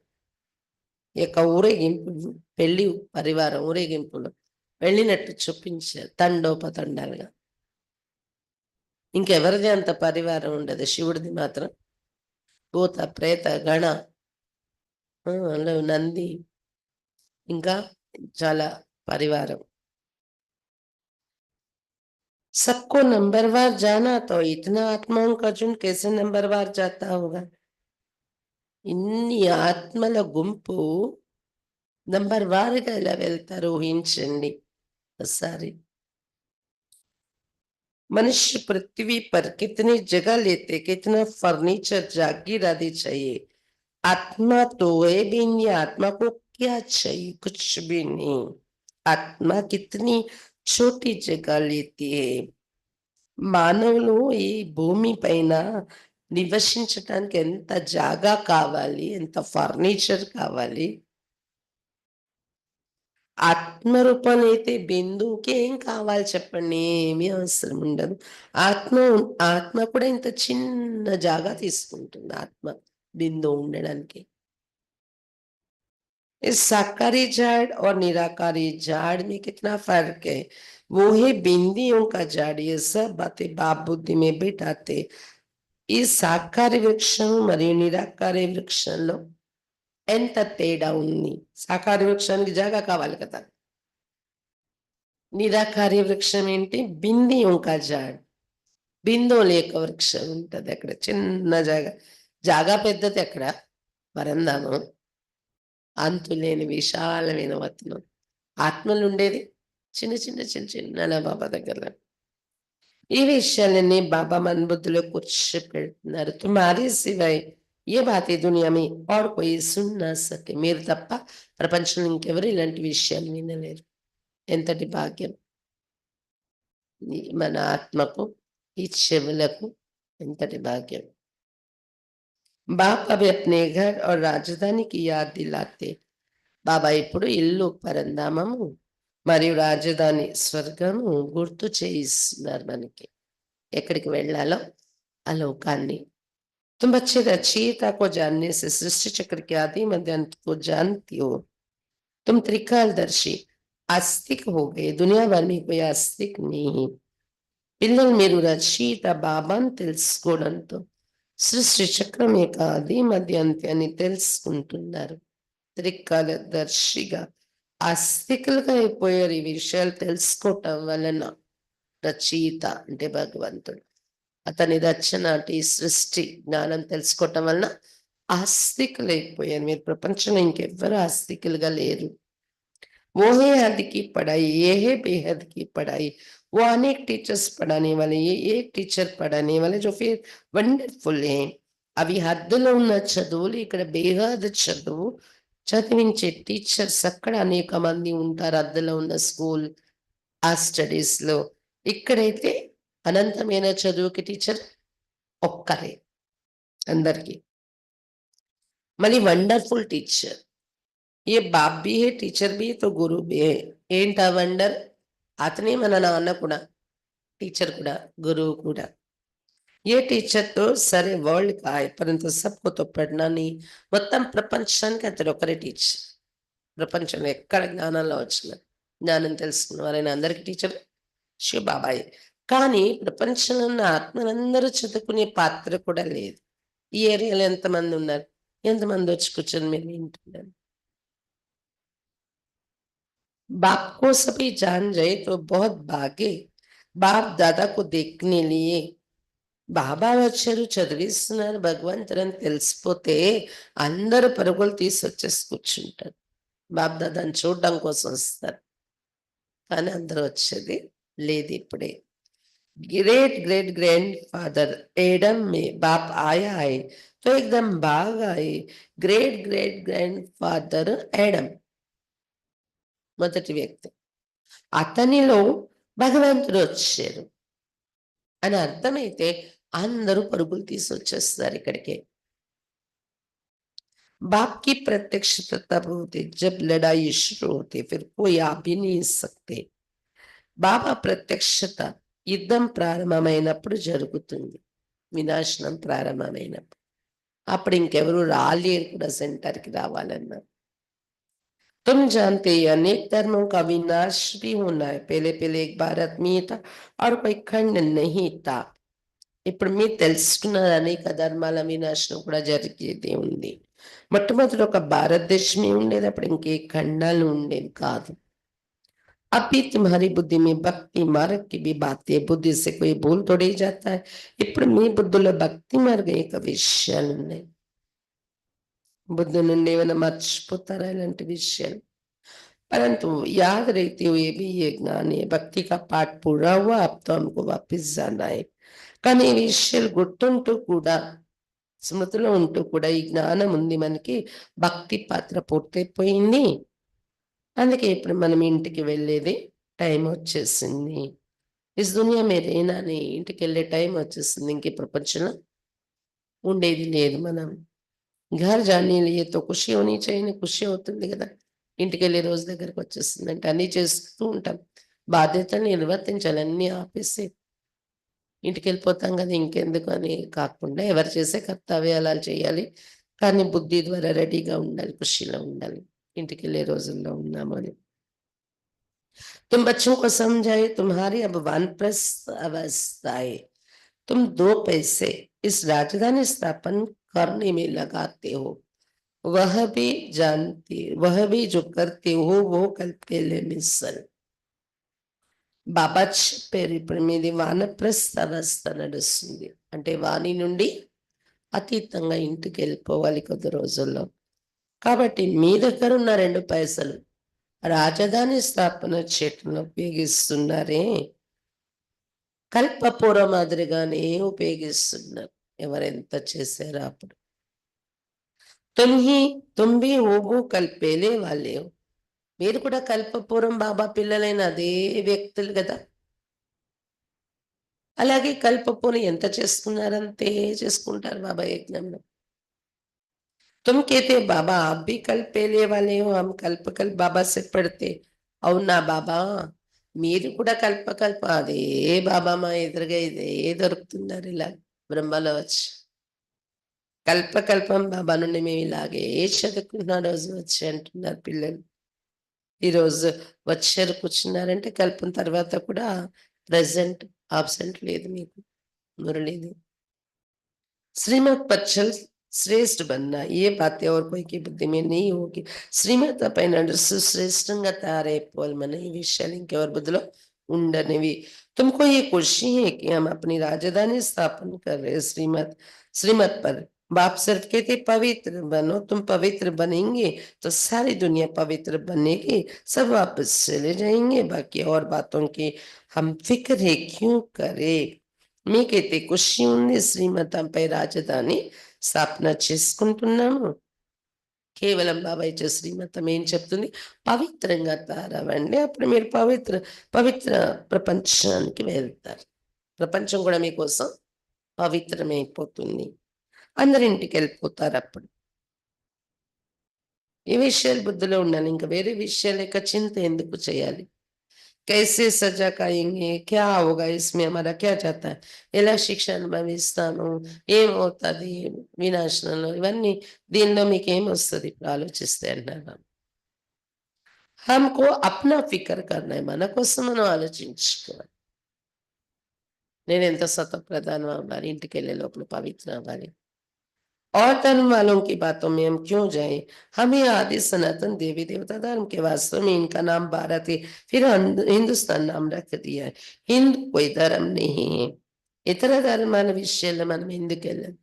యొక్క ఊరేగింపు పెళ్లి పరివారం ఊరేగింపులో వెళ్ళినట్టు చూపించారు తండోపతండాలుగా. ఇంకెవరిది అంత పరివారం ఉండదు. శివుడిది మాత్రం భూత, ప్రేత, గణ అందులో నంది ఇంకా చాలా పరివారం. सबको नंबरवार जाना तो इतना आत्माओं का झुंड कैसे नंबरवार जाता होगा? ఇన్ని ఆత్మల గుంపు నంబర్ వారీగా ఎలా వెళ్తారో ఊహించండి ఒకసారి. मनुष्य पृथ्वी पर कितनी जगह लेते, कितना फर्नीचर जागीर आदि चाहिए, आत्मा तो है भी नहीं, आत्मा को क्या चाहिए? कुछ भी नहीं. आत्मा कितनी छोटी जगह लेती है. మానవులు ఈ భూమి పైన నివసించటానికి ఎంత జాగా కావాలి, ఎంత ఫర్నిచర్ కావాలి. ఆత్మ రూపంలో అయితే బిందువుకి ఏం కావాలి చెప్పండి? ఏమీ అవసరం ఉండదు. ఆత్మ ఆత్మ కూడా ఇంత చిన్న జాగా తీసుకుంటుంది ఆత్మ బిందువు ఉండడానికి. इस साकारी झाड़ और निराकारी झाड़ में कितना फर्क है? वो है बिंदियों का झाड़. ये सब बातें बाप बुद्धि में बिठाते. ఈ సాకారి వృక్షం మరియు నిరాకారి వృక్షంలో ఎంత తేడా ఉంది? సాకారి వృక్షానికి జాగా కావాలి కదా! నిరాకారి వృక్షం ఏంటి? బింది యొక్క జాడ్. బిందువుల యొక్క వృక్షం ఉంటది అక్కడ. చిన్న జాగా. జాగా పెద్దది అక్కడ. పరంధామం. అంతులేని విశాలమైన వతనం. ఆత్మలుండేది చిన్న బాబా దగ్గర. ఈ విషయాలన్నీ బాబా మన బుద్ధిలో కూర్చోపెడుతున్నారు. తుమ్హారీ సివాయ్ ఏ బాత్ ఈ దునియా మే ఔర్ కోయి సున్ నా సకే. మీరు తప్ప ప్రపంచంలో ఇంకెవరు ఇలాంటి విషయాలు వినలేరు. ఎంతటి భాగ్యం! మన ఆత్మకు, ఈ చెవులకు ఎంతటి భాగ్యం! బాప్ అభి అప్నే ఘర్ ఔర్ రాజధాని కి యాద్ దిలాతే. బాబా ఇప్పుడు ఇల్లు పరంధామము మరియు రాజధాని స్వర్గము గుర్తు చేయిస్తున్నారు మనకి. ఎక్కడికి వెళ్ళాలో ఆ లోకాన్ని. तुम अच्छे रचयिता को जानने से सृष्टि चक्र के आदि मध्य अंत को जानती हो. तुम त्रिकालदर्शी आस्तिक हो गए. दुनिया भर में कोई आस्तिक नहीं. పిల్లలు మీరు రచయిత బాబాను తెలుసుకోవడంతో సృష్టి చక్రం యొక్క ఆది మధ్య అంత్యాన్ని తెలుసుకుంటున్నారు. త్రికాలదర్శిగా ఆస్తికులుగా అయిపోయారు. ఈ విషయాలు తెలుసుకోవటం వలన రచయిత అంటే భగవంతుడు అతని రచన అంటే ఈ సృష్టి జ్ఞానం తెలుసుకోవటం వలన ఆస్తికులైపోయారు. మీరు ప్రపంచంలో ఇంకెవ్వరు ఆస్తికులుగా లేరు. वो है हद की पढ़ाई, ये है बेहद की पढ़ाई. वो अनेक टीचर्स पढ़ाने वाले, ये एक टीचर पढ़ाने वाले जो फिर వండర్ఫుల్ है. అవి హద్దులో ఉన్న చదువులు, ఇక్కడ బేహద్ చదువు చదివించే టీచర్స్ అక్కడ అనేక మంది ఉంటారు. హద్దులో ఉన్న స్కూల్ ఆ స్టడీస్‌లో. ఇక్కడైతే అనంతమైన చదువుకి టీచర్ ఒక్కరే అందరికి. మళ్ళీ వండర్ఫుల్ టీచర్. ఏ బాప్ బి హే, టీచర్ బి, తో గురువు బి హే. ఏంటా వండర్? అతనే మన నాన్న కూడా, టీచర్ కూడా, గురువు కూడా. ఏ టీచర్తో సరే వరల్డ్ కా హై, పరంతు సబ్కో తో పढ़ना नहीं. మొత్తం ప్రపంచానికి అతడు ఒకరే టీచర్. ప్రపంచంలో ఎక్కడ జ్ఞానంలో వచ్చిన జ్ఞానం తెలుసుకున్న వారైనా అందరికి టీచర్ శివబాబాయ్. కానీ ప్రపంచంలో ఉన్న ఆత్మలందరూ చదువుకునే పాత్ర కూడా లేదు. ఈ ఏరియాలో ఎంతమంది ఉన్నారు? ఎంతమంది వచ్చి కూర్చొని మీరు వింటున్నారు? बाप को सभी जान जाए तो बहुत भागे. बाप दादा को देखने लिए బాబా వచ్చారు, చదివిస్తున్నారు భగవంతుడని తెలిసిపోతే అందరూ పరుగులు తీసి వచ్చేసి కూర్చుంటారు. బాప్ దాదాని చూడడం కోసం వస్తారు. కానీ అందరూ వచ్చేది లేదు ఇప్పుడే. ग्रेट ग्रेट ग्रैंडफादर एडम में बाप आया है तो एकदम भाग आए. ग्रेट ग्रेट ग्रैंडफादर एडम మొదటి వ్యక్తి, అతనిలో భగవంతుడు వచ్చారు అని అర్థమైతే అందరూ పరుగులు తీసి వచ్చేస్తారు ఇక్కడికి. बाप की प्रत्यक्षता तब होती जब लड़ाई शुरू होती, फिर कोई आ भी नहीं सकते. బాబా ప్రత్యక్షత యుద్ధం ప్రారంభమైనప్పుడు జరుగుతుంది, వినాశనం ప్రారంభమైనప్పుడు. అప్పుడు ఇంకెవరు రాలేరు కూడా సెంటర్కి రావాలన్నా. तुम जानते हैं अनेक धर्मों का विनाश भी होना है. पहले पहले एक भारत में था और कोई खंड नहीं था. ఇప్పుడు మీరు తెలుసుకున్న అనేక ధర్మాల వినాశనం కూడా జరిగేది ఉంది. మొట్టమొదటి ఒక భారతదేశమే ఉండేది, అప్పుడు ఇంకే ఖండాలు ఉండేవి కాదు. अभी तुम्हारी बुद्धि में भक्ति मार्ग की भी बात है. बुद्धि से कोई भूल थोड़ी जाता है. ఇప్పుడు మీ బుద్ధిలో భక్తి మార్గం యొక్క విషయాలు ఉన్నాయి. బుద్ధి నుండి ఏమైనా మర్చిపోతారా ఇలాంటి విషయాలు? परंतु याद रहते हुए भी ये ज्ञान है, भक्ति का पाठ पूरा हुआ, अब तो हमको वापस जाना है. కానీ ఈ విషయాలు గుర్తుంటూ కూడా, స్మృతిలో ఉంటూ కూడా ఈ జ్ఞానం ఉంది మనకి. భక్తి పాత్ర పూర్తయిపోయింది, అందుకే ఇప్పుడు మనం ఇంటికి వెళ్ళేది టైం వచ్చేసింది. ఇస్ దునియా మే రేనాని, ఇంటికి వెళ్ళే టైం వచ్చేసింది. ఇంక ఈ ప్రపంచంలో ఉండేది లేదు మనం. ఘర్ జానే లియే తో ఖుషి హోనీ చాహియే, ఖుషి అవుతుంది కదా ఇంటికి వెళ్ళే రోజు దగ్గరకు వచ్చేస్తుంది అంటే. అన్నీ చేస్తూ ఉంటాం, బాధ్యతలు నిర్వర్తించాలి, అన్నీ ఆపేసి ఇంటికి వెళ్ళిపోతాం కదా ఇంకెందుకు అని కాకుండా ఎవరు చేసే కర్తవ్యాలు అలా చేయాలి. కానీ బుద్ధి ద్వారా రెడీగా ఉండాలి, ఖుషీలో ఉండాలి ఇంటికి వెళ్ళే రోజుల్లో ఉన్నామని. तुम बच्चों को समझाए, तुम्हारी अब वानप्रस्थ अवस्था है. तुम 2 पैसे इस राजधानी स्थापन करने में लगाते हो, वह भी जानती, वह भी जो करते हो वो कल पहले मिसल. బాబా చెప్పారు ఇప్పుడు మీది వానప్రస్థ అవస్థ నడుస్తుంది అంటే వాణి నుండి అతీతంగా ఇంటికి వెళ్ళిపోవాలి కొద్ది రోజుల్లో. కాబట్టి మీ దగ్గర ఉన్న 2 పైసలు రాజధాని స్థాపన చేయటంలో ఉపయోగిస్తున్నారే, కల్పపూర్వ మాదిరిగానే ఉపయోగిస్తున్నారు. ఎవరెంత చేశారో అప్పుడు. తుమ్హి ఓబో కల్పేలే వాళ్ళే, మీరు కూడా కల్పపూర్వం బాబా పిల్లలైన అదే వ్యక్తులు కదా. అలాగే కల్పపూర్వం ఎంత చేసుకున్నారంతే చేసుకుంటారు బాబా యజ్ఞంలో. तुम कहते बाबा आप भी कल पहले वाले हो, हम कल्प कल्प बाबा से पढ़ते. అవునా బాబా, మీరు కూడా కల్ప కల్ప అదే బాబా మా ఎదురుగా ఇదే దొరుకుతున్నారు ఇలా బ్రహ్మలో వచ్చి. కల్పకల్పం బాబా నుండి మేము ఇలాగే చదువుకున్న రోజు వచ్చి అంటున్నారు పిల్లలు. ఈరోజు వచ్చారు కూర్చున్నారంటే కల్పం తర్వాత కూడా ప్రెసెంట్ ఆబ్సెంట్ లేదు మీకు మురళిది. श्रीमत पर चल श्रेष्ठ बनना, ये बातें और कोई की बुद्धि में नहीं होगी. శ్రీమత పైన శ్రేష్టంగా తయారైపోవాలి మన, ఈ విషయాలు ఇంకెవరి బుద్ధిలో ఉండనివి. तुमको ये खुशी है कि हम अपनी राजधानी स्थापन कर रहे हैं श्रीमत श्रीमत पर. बाप सिर्फ कहते पवित्र बनो, तुम पवित्र बनेंगे तो सारी दुनिया पवित्र बनेगी, सब वापस चले जाएंगे. बाकी और बातों की हम फिक्र है क्यों करें. మీకైతే ఖుషి ఉంది శ్రీమతంపై రాజధాని స్థాపన చేసుకుంటున్నాము. కేవలం బాబా ఇచ్చే శ్రీమతం ఏం చెప్తుంది? పవిత్రంగా తయారవ్వండి, అప్పుడు మీరు పవిత్ర ప్రపంచానికి వెళ్తారు. ప్రపంచం కూడా మీకోసం పవిత్రమైపోతుంది, అందరింటికి వెళ్ళిపోతారు అప్పుడు. ఈ విషయాలు బుద్ధిలో ఉండాలి. ఇంకా వేరే విషయాల యొక్క చింత ఎందుకు చేయాలి? कैसे सजा खाएंगे, क्या होगा इसमें, हमारा क्या जाता है, ఎలా శిక్ష అనుభవిస్తాను, ఏమవుతుంది వినాశనంలో, ఇవన్నీ దీనిలో మీకు ఏమొస్తుంది ఇప్పుడు ఆలోచిస్తే అంటున్నాను. हमको अपना फिक्र करना है, మన కోసం మనం ఆలోచించుకోవాలి. నేను ఎంత సతప్రధానం అవ్వాలి, ఇంటికి వెళ్ళే లోపల పవిత్ర అవ్వాలి. और धर्म वालों की बातों में हम क्यों जाएं? हमें आदि सनातन देवी देवता धर्म के, वास्तव में इनका नाम भारत है, फिर हिंदुस्तान नाम रख दिया है। हिंदू कोई धर्म नहीं है. ఇతర ధర్మాల విషయాల్లో మనం ఎందుకు వెళ్ళాం?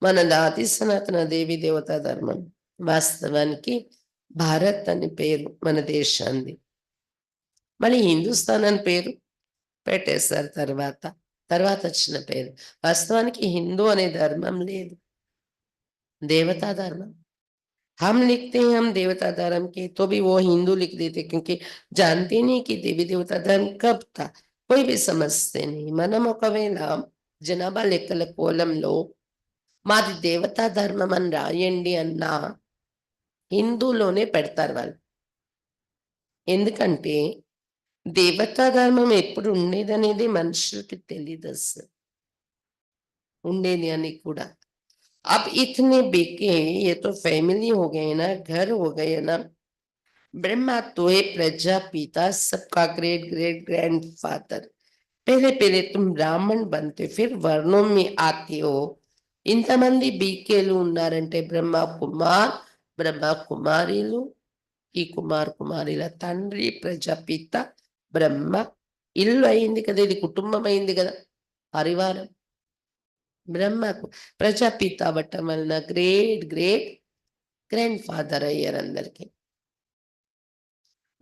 మనది ఆది సనాతన దేవి దేవతా ధర్మం. వాస్తవానికి భారత్ అని పేరు మన దేశాన్ని, మళ్ళీ హిందుస్థాన్ అని పేరు పెట్టేశారు తర్వాత తర్వాత వచ్చిన పేరు. వాస్తవానికి హిందూ అనే ధర్మం లేదు, देवता धर्म। हम लिखते हैं हम देवता धर्म के, तो भी वो हिंदू लिख देते, क्योंकि जानते नहीं कि देवी देवता धर्म कब था, कोई भी समझते नहीं. మనం ఒకవేళ జనాభా లెక్కల కోలంలో మాది దేవతా ధర్మం అని రాయండి అన్నా హిందూలోనే పెడతారు వాళ్ళు. ఎందుకంటే దేవతా ధర్మం ఎప్పుడు ఉండేదనేది మనుషులకి తెలియదు అసలు, ఉండేది అని కూడా. अब इतने बेके, ये तो फैमिली हो गए ना, घर हो गए ना. ब्रह्मा तो है प्रजापिता, सबका ग्रेट ग्रेट ग्रैंडफादर. पहले पहले तुम ब्राह्मण बनते, फिर वर्णों में आते हो. ఇంతమంది బీకేలు ఉన్నారంటే బ్రహ్మ కుమార్, బ్రహ్మ కుమారీలు, ఈ కుమార్ కుమారీల తండ్రి ప్రజాపిత బ్రహ్మ. ఇల్లు అయింది కదా, ఇది కుటుంబం అయింది కదా, పరివారం. బ్రహ్మకు ప్రజాపిత అవ్వటం వలన గ్రేట్ గ్రేట్ గ్రాండ్ ఫాదర్ అయ్యారు అందరికి.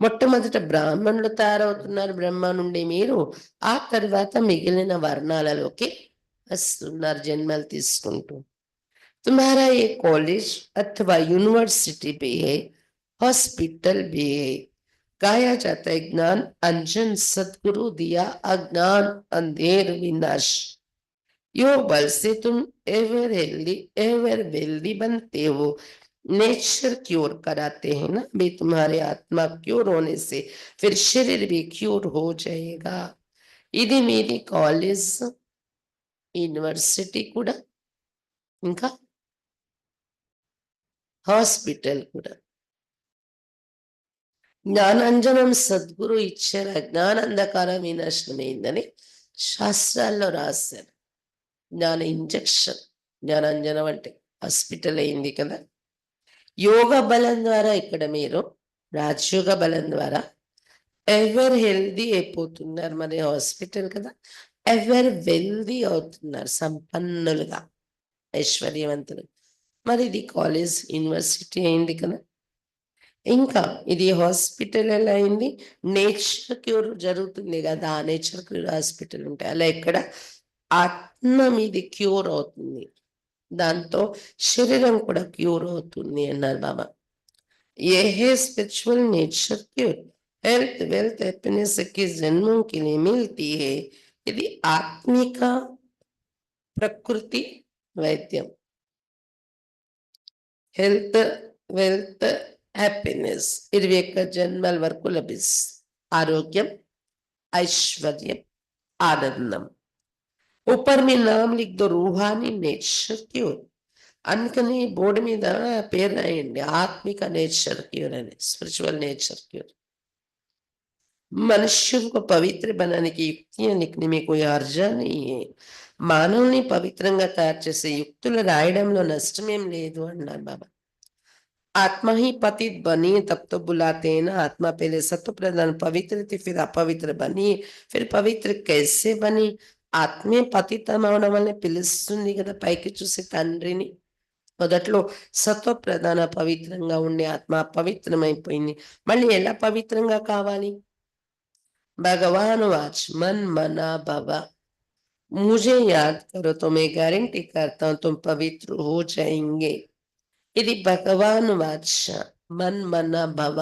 మొట్టమొదట బ్రాహ్మణులు తయారవుతున్నారు బ్రహ్మ నుండి మీరు, ఆ తర్వాత మిగిలిన వర్ణాలలోకి వస్తున్నారు జన్మలు తీసుకుంటూ. तुम्हारा ये कॉलेज अथवा यूनिवर्सिटी भी है, हॉस्पिटल भी है. गाया जाता है ज्ञान अंजन सदगुरु दिया अज्ञान अंधेर विनाश. योग बल से तुम एवर वेल्दी बनते हो. नेचर क्योर कराते हैं ना भी, तुम्हारे आत्मा क्योर होने से फिर शरीर भी क्योर हो जाएगा. ఇది మీది కాలేజ్, యూనివర్సిటీ కూడా, ఇంకా హాస్పిటల్ కూడా. జ్ఞానాంజనం సద్గురు ఇచ్చారు, అజ్ఞానంధకారం వినాశనమైందని శాస్త్రాల్లో రాశారు. జ్ఞాన ఇంజక్షన్, జ్ఞానాంజనం అంటే హాస్పిటల్ అయింది కదా. యోగ బలం ద్వారా ఇక్కడ మీరు రాజయోగ బలం ద్వారా ఎవర్ హెల్దీ అయిపోతున్నారు, మరి హాస్పిటల్ కదా, ఎవర్ వెల్దీ అవుతున్నారు, సంపన్నులుగా, ఐశ్వర్యవంతులు. మరి ఇది కాలేజ్ యూనివర్సిటీ అయింది కదా. ఇంకా ఇది హాస్పిటల్ ఎలా అయింది? నేచర్ క్యూర్ జరుగుతుంది కదా, ఆ నేచర్ క్యూర్ హాస్పిటల్ ఉంటాయి. అలా ఇక్కడ ఆత్మ మీది క్యూర్ అవుతుంది, దాంతో శరీరం కూడా క్యూర్ అవుతుంది అన్నారు బాబా. ये है spiritual nature cure. Health wealth happiness की जन्मों के लिए मिलती है. ఇది ఆత్మిక ప్రకృతి వైద్యం. హెల్త్ వెల్త్ హ్యాపీనెస్ 21 జన్మల వరకు లభిస్తుంది. ఆరోగ్యం, ఐశ్వర్యం, ఆనందం. ऊपर में नाम लिख दो रूहानी नेचर क्यूर. అందుకని బోర్డు మీద పేరు రాయండి, ఆత్మిక నేచర్ క్యూర్ అని, స్పిరిచువల్ నేచర్ క్యూర్. मनुष्य को पवित्र बनाने की युक्तियां लिखने में कोई अर्जा नहीं है. మానవుని పవిత్రంగా తయారు చేసే యుక్తులు రాయడంలో నష్టమేం లేదు అన్నారు బాబా. आत्मा ही पतित बनी तब तो बुलाते हैं ना. आत्मा पहले सत्व प्रधान पवित्र थी, फिर अपवित्र बनी, फिर पवित्र कैसे बनी? ఆత్మే పతితం అవడం వల్ల పిలుస్తుంది కదా పైకి చూసి తండ్రిని. మొదట్లో సత్వ ప్రధాన పవిత్రంగా ఉండే ఆత్మ పవిత్రమైపోయింది, మళ్ళీ ఎలా పవిత్రంగా కావాలి? భగవాన్ వాచ్ మన్ మనా భవ, मुझे याद करो तो मैं गारंटी करता हूं तुम पवित्र हो जाएंगे. ఇది భగవాన్ వాచ, మన్ మన భవ,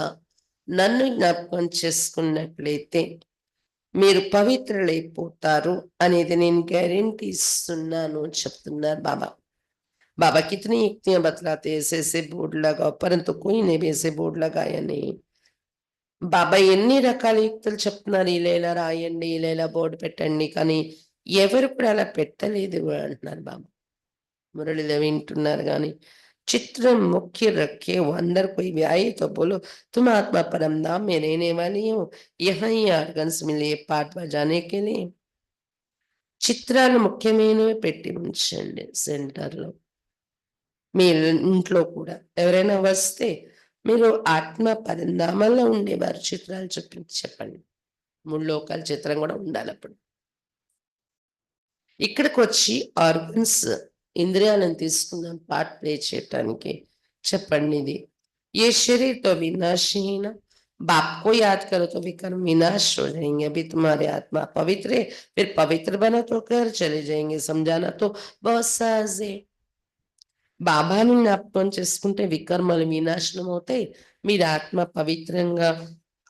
నన్ను జ్ఞాపకం చేసుకున్నట్లయితే మీరు పవిత్రులైపోతారు అనేది నేను గ్యారెంటీ ఇస్తున్నాను చెప్తున్నారు బాబా. बाबा कितनी युक्तियां बतलाते, ऐसे ऐसे बोर्ड लगाओ, परंतु कोई ने भी ऐसे बोर्ड लगाया नहीं। బాబా ఎన్ని రకాల యుక్తులు చెప్తున్నారు, ఇలా ఇలా రాయండి, ఇలా ఇలా బోర్డు పెట్టండి, కానీ ఎవరు కూడా అలా పెట్టలేదు అంటున్నారు బాబా. మురళిలో వింటున్నారు కానీ चित्र मुख्य रखे वो अंदर कोई भी आए तो बोलो तुम आत्मा परम धाम में रहने वाली हो, यहाँ ही आर्गन्स मिले पाठ बजाने के लिए। చిత్రాలు ముఖ్యమైనవి పెట్టి ఉంచండి సెంటర్లో. మీ ఇంట్లో కూడా ఎవరైనా వస్తే మీరు ఆత్మ పరంధామంలో ఉండేవారు చిత్రాలు చూపించి చెప్పండి. 3 లోకాల చిత్రం కూడా ఉండాలి అప్పుడు. ఇక్కడికి వచ్చి ఆర్గన్స్ ఇంద్రియాలను తీసుకుందాం పార్ట్ ప్లే చేయటానికి చెప్పండి. ఇది ఏ शरीर तो विनाशी है ना, बाप को याद करो तो विकर्म विनाश हो जाएंगे। अभी तुम्हारे आत्मा पवित्र है, फिर पवित्र बना तो घर चले जाएंगे। समझाना तो बहुत सहज है। బాబాని జ్ఞాపకం చేసుకుంటే వికర్మలు వినాశనం అవుతాయి. మీరు ఆత్మ పవిత్రంగా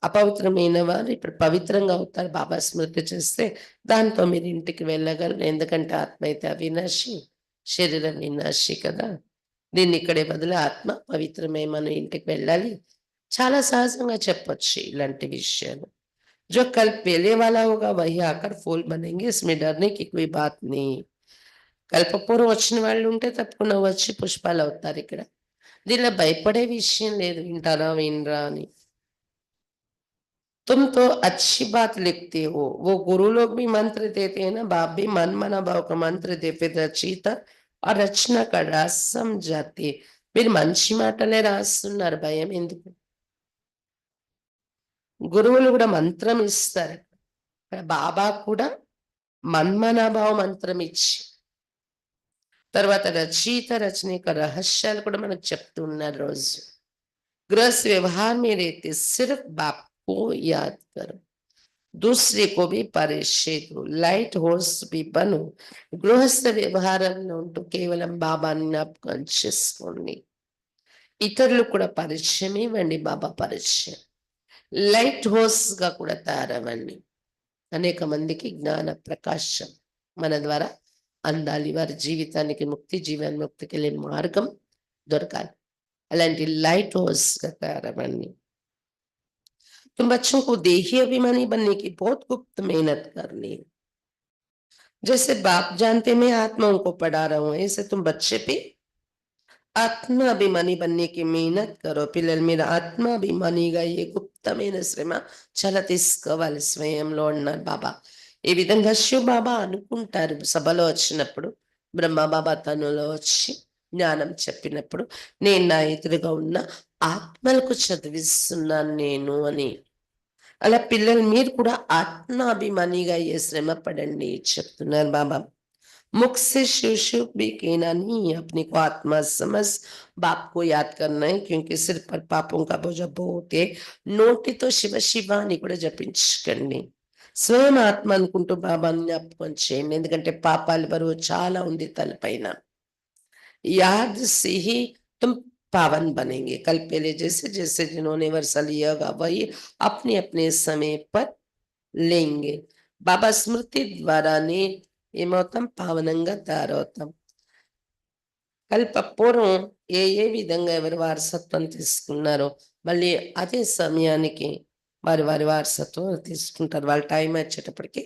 అపవిత్రమైన వారు ఇప్పుడు పవిత్రంగా అవుతారు. బాబా స్మృతి చేస్తే దాంతో మీరు ఇంటికి వెళ్ళగలరు. ఎందుకంటే ఆత్మ అయితే అవినాశి, శరీరం వినాశి కదా. దీన్ని ఇక్కడే బదులు ఆత్మ పవిత్రమై మనం ఇంటికి వెళ్ళాలి. చాలా సహజంగా చెప్పొచ్చు ఇలాంటి విషయాలు. जो कल पहले वाला होगा वही आकर फूल बनेंगे, इसमें डरने की कोई बात नहीं। కల్పపూర్వం వచ్చిన వాళ్ళు ఉంటే తప్పకుండా వచ్చి పుష్పాలు అవుతారు ఇక్కడ. దీనిలో భయపడే విషయం లేదు. వింటారా వినరా అని. तुम तो अच्छी बात लिखते हो, वो गुरु लोग भी मंत्र देते हैं ना, बाप भी मन मना भाव का मंत्र दे, फिर रचयिता और रचना का राज समझाते। మీరు మంచి మాటలే రాస్తున్నారు, భయం ఎందుకు? గురువులు కూడా మంత్రం ఇస్తారు. బాబా కూడా మన్మనాభావ మంత్రం ఇచ్చి తర్వాత రచయిత రచన యొక్క రహస్యాలు కూడా మనకు చెప్తూ ఉన్నారు రోజు. गृहस्थ व्यवहार में रहते सिर्फ बाप को याद करो, दूसरे को भी परिचय दो, लाइट హోర్స్ भी बनो। గృహస్థ వ్యవహారంలో ఉంటూ కేవలం బాబాని జ్ఞాపకం చేసుకోండి, ఇతరులు కూడా పరిచయం ఇవ్వండి. బాబా పరిచయం లైట్ హోర్స్ గా కూడా తయారవ్వండి. అనేక మందికి జ్ఞాన ప్రకాశం మన ద్వారా అందాలి. వారి జీవితానికి ముక్తి, జీవన్ముక్తికి వెళ్ళే మార్గం దొరకాలి. అలాంటి लाइट हाउस का कार्य बननी। तुम बच्चों को देही अभिमानी बनने की बहुत गुप्त मेहनत करनी है। जैसे बाप जानते मैं आत्माओं को पढ़ा रहा हूं, ऐसे तुम बच्चे पे ఆత్మ అభిమాని बनने की मेहनत करो। పిల్లలు మీరు ఆత్మ అభిమానిగా ఏ గుప్తమైన శ్రమ చాలా తీసుకోవాలి స్వయంలో అన్నారు బాబా. ఈ విధంగా శివ బాబా అనుకుంటారు సభలో వచ్చినప్పుడు, బ్రహ్మ బాబా తనులో వచ్చి జ్ఞానం చెప్పినప్పుడు, నేను నా ఎదురుగా ఉన్న ఆత్మలకు చదివిస్తున్నాను నేను అని. అలా పిల్లలు మీరు కూడా ఆత్మాభిమానిగా ఏ శ్రమ పడండి చెప్తున్నారు బాబా. मुख से शिव शिव भी कहना नहीं, अपने को आत्मा समझ बाप को याद करना है, क्योंकि सिर पर पापों का बोझ बहुत है। నోటితో శివ శివ అని కూడా జపించకండి. స్వయం ఆత్మ అనుకుంటూ బాబాని జ్ఞాపకం చేయండి, ఎందుకంటే పాపాల బరువు చాలా ఉంది తలపైన. याद से ही तुम पावन बनेंगे। कल पहले जैसे जैसे जिन्होंने वर्षा लिया होगा वही अपने अपने समय पर लेंगे। బాబా స్మృతి ద్వారానే ఏమవుతాం, పావనంగా తయారవుతాం. కల్పపూర్వం ఏ ఏ విధంగా ఎవరి వారసత్వం తీసుకున్నారో మళ్ళీ అదే సమయానికి వారి వారి వారసత్వం తీసుకుంటారు. వాళ్ళ టైం వచ్చేటప్పటికి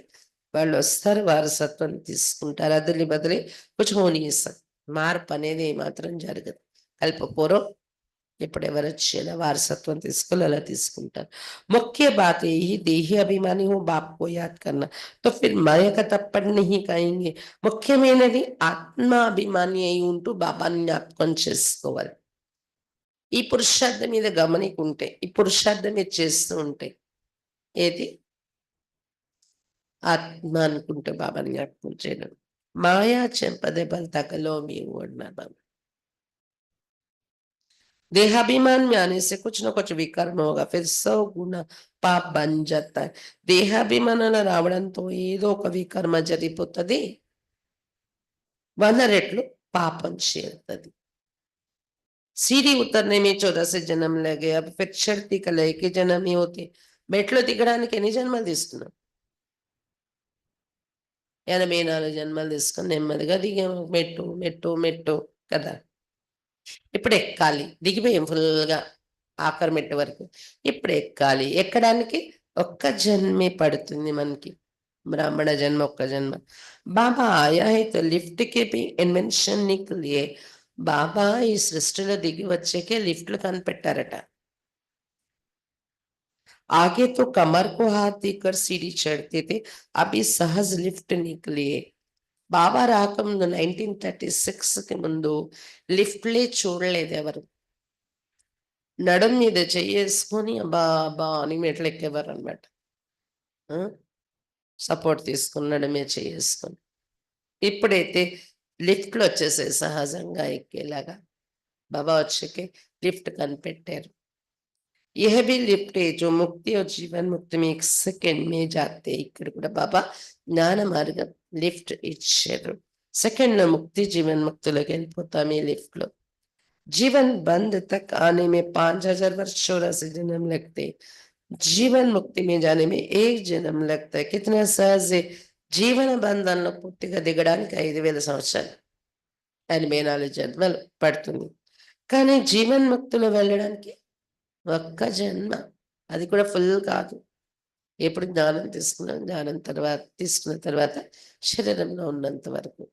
వాళ్ళు వస్తారు, వారసత్వం తీసుకుంటారు. అదిలి బదిలి కొంచెం హోనీస్తాం. మార్పు అనేది మాత్రం జరగదు. కల్పపూర్వం ఇప్పుడు ఎవరు వచ్చేలా వారసత్వం తీసుకోవాలి అలా తీసుకుంటారు. मुख्य बात यही देही अभिमानी हो बाप को याद करना, तो फिर माया का तप्पड़ नहीं कहेंगे। ముఖ్యమైనది ఆత్మాభిమాని అయి ఉంటూ బాబాని జ్ఞాపకం చేసుకోవాలి. ఈ పురుషార్థం మీద గమనికుంటే, ఈ పురుషార్థం మీద చేస్తూ ఉంటే ఏది ఆత్మ అనుకుంటే బాబాని జ్ఞాపకం చేయడం. మాయా చెంపదే బల్ తగలో మేము అన్నారు బాబా. देहाभिमान में आने से कुछ ना कुछ विकर्म होगा, फिर 100 गुना పాప్ బన్ జాతా. దేహాభిమానాల రావడంతో ఏదో ఒక వికర్మ జరిగిపోతుంది, 100 రెట్లు పాపం చేరుతుంది. सीढ़ी उतरने में 84 जन्म लगे, अब फिर चढ़ती कलह के जन्म ही होते. మెట్లు దిగడానికి ఎన్ని జన్మలు తీసుకున్నాం? 84 జన్మలు తీసుకొని నెమ్మదిగా దిగాము మెట్టు మెట్టు మెట్టు. కదా! ఇప్పుడు ఎక్కాలి. దిగిపోయాం ఫుల్‌గా ఆఖరి మెట్టు వరకు. ఇప్పుడు ఎక్కాలి. ఎక్కడానికి ఒక్క జన్మే పడుతుంది మనకి. బ్రాహ్మణ జన్మ ఒక్క జన్మ. బాబా ఆయా హై తో లిఫ్ట్ కి भी इन्वेंशन निकलिए బాబా ఈ సృష్టిలో దిగి వచ్చాకే లిఫ్ట్‌లు కనిపెట్టారట. आगे तो कमर को हाथ देकर सीढ़ी चढ़ते थे, अभी सहज लिफ्ट निकली है। బాబా రాకముందు 1936కి ముందు లిఫ్ట్‌లే చూడలేదెవరు. నడుం మీద చెయ్యేసుకొని అబ్బా! అబ్బా! అని మెట్లెక్కేవారనమాట. ఆ! సపోర్ట్ తీసుకొని నడుం మీద చెయ్యేసుకొని. ఇప్పుడైతే లిఫ్ట్‌లొచ్చేసాయి సహజంగా ఎక్కేలాగా. బాబా వచ్చాకే లిఫ్ట్ కనిపెట్టారు. यह भी लिफ्ट है जो मुक्ति और जीवन मुक्ति में 1 सेकंड में जाते हैं. ఇక్కడ కూడా బాబా జ్ఞాన మార్గం లిఫ్ట్ ఇచ్చారు. సెకండ్‌లో ముక్తి జీవన్ ముక్తిలోకి వెళ్ళిపోతాం ఈ లిఫ్ట్‌లో. जीवन बंध तक आने में 5000 वर्ष 84 जन्म लगते हैं. जीवन मुक्ति में जाने में 1 जन्म लगता है. कितना सहज है. జీవన బంధంలో పూర్తిగా దిగడానికి 5000 సంవత్సరాలు 84 జన్మలు పడుతుంది. కానీ జీవన్ముక్తిలో వెళ్ళడానికి ఒక్క జన్మ. అది కూడా ఫుల్ కాదు. ఎప్పుడు జ్ఞానం తీసుకున్నాం. జ్ఞానం తర్వాత తీసుకున్న తర్వాత శరీరంలో ఉన్నంత వరకు.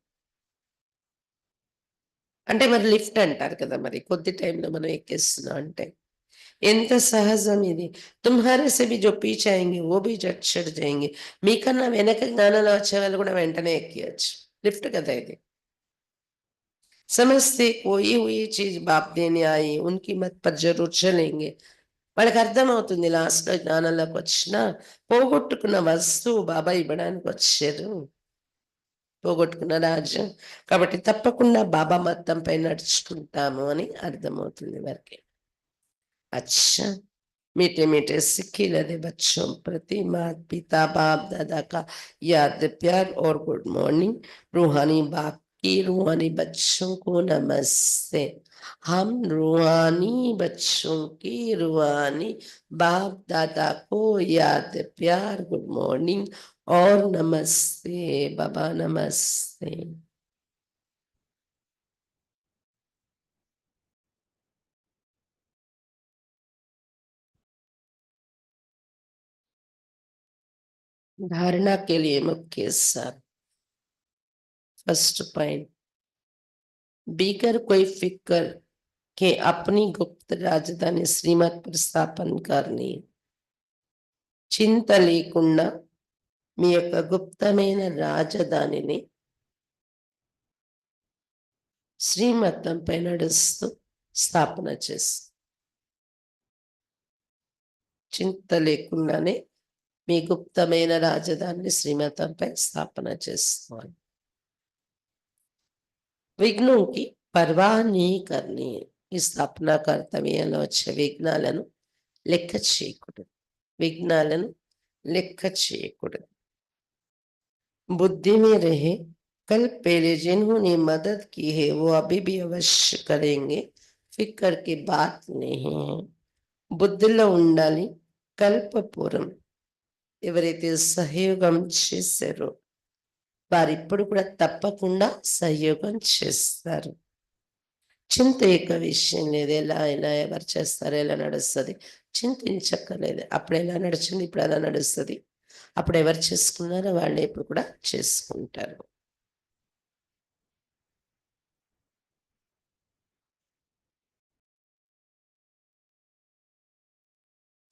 అంటే మరి లిఫ్ట్ అంటారు కదా! మరి కొద్ది టైంలో మనం ఎక్కేస్తున్నాం అంటే. ఎంత సహజం ఇది. తుమ్హారే సే భీ జో పీछे ఆయేంగే వో భీ झट चढ़ जाएंगे. మీకన్నా వెనక జ్ఞానంలో వచ్చేవాళ్ళు కూడా వెంటనే ఎక్కేయొచ్చు. లిఫ్ట్ కదా ఇది. समझते कोई हुई चीज़ बाप देने आई, उनकी मत पर ज़रूर चलेंगे. వాళ్ళకర్థమవుతుంది లాస్ట్‌లో జ్ఞానంలోకొచ్చినా, పోగొట్టుకున్న వస్తువు బాబా ఇవ్వడానికొచ్చారు. పోగొట్టుకున్న రాజ్యం. కాబట్టి తప్పకుండా బాబా మతంపై నడుచుకుంటాము అని అర్థమవుతుంది వారికి. अच्छा, मीठे-मीठे सिक्के लदे बच्चों प्रति माता-पिता, बाप-दादा का याद प्यार और गुड मॉर्निंग. रूहानी बाप की रूहानी बच्चों को नमस्ते. हम रूहानी बच्चों की रूहानी बाप-दादा को याद प्यार, गुड मॉर्निंग और नमस्ते. बाबा नमस्ते. धारणा के लिए मुख्य सार. फर्स्ट पॉइंट, बीकर कोई फिक्र के अपनी गुप्त राजधानी శ్రీమత్ पर स्थापन करनी. చింత లేకుండా మీ యొక్క గుప్తమైన రాజధానిని శ్రీమతంపై నడుస్తూ స్థాపన చేసి చింత లేకుండానే మీ గుప్తమైన రాజధానిని శ్రీమతంపై స్థాపన చేసుకోవాలి. విఘ్నం కి పర్వాह नहीं करनी. ఈ స్థాపన కర్తవ్యంలో వచ్చే విఘ్నాలను లెక్క చేయకూడదు. విఘ్నాలను లెక్క చేయకూడదు. बुद्धि में रहे कल पहले जिन्होंने मदद की है वो अभी भी अवश्य करेंगे. फिक्र की बात नहीं है. బుద్ధిలో ఉండాలి. కల్పపూర్వం ఎవరైతే సహయోగం చేశారో వారిప్పుడు కూడా తప్పకుండా సహయోగం చేస్తారు. చింత యొక్క విషయం లేదు. ఎలా ఎవరు చేస్తారు, ఎలా నడుస్తుంది చింతించక్కర్లేదు. అప్పుడు ఎలా నడిచింది, ఇప్పుడు ఎలా నడుస్తుంది. అప్పుడు ఎవరు చేసుకున్నారో వాళ్ళే ఇప్పుడు కూడా చేసుకుంటారు.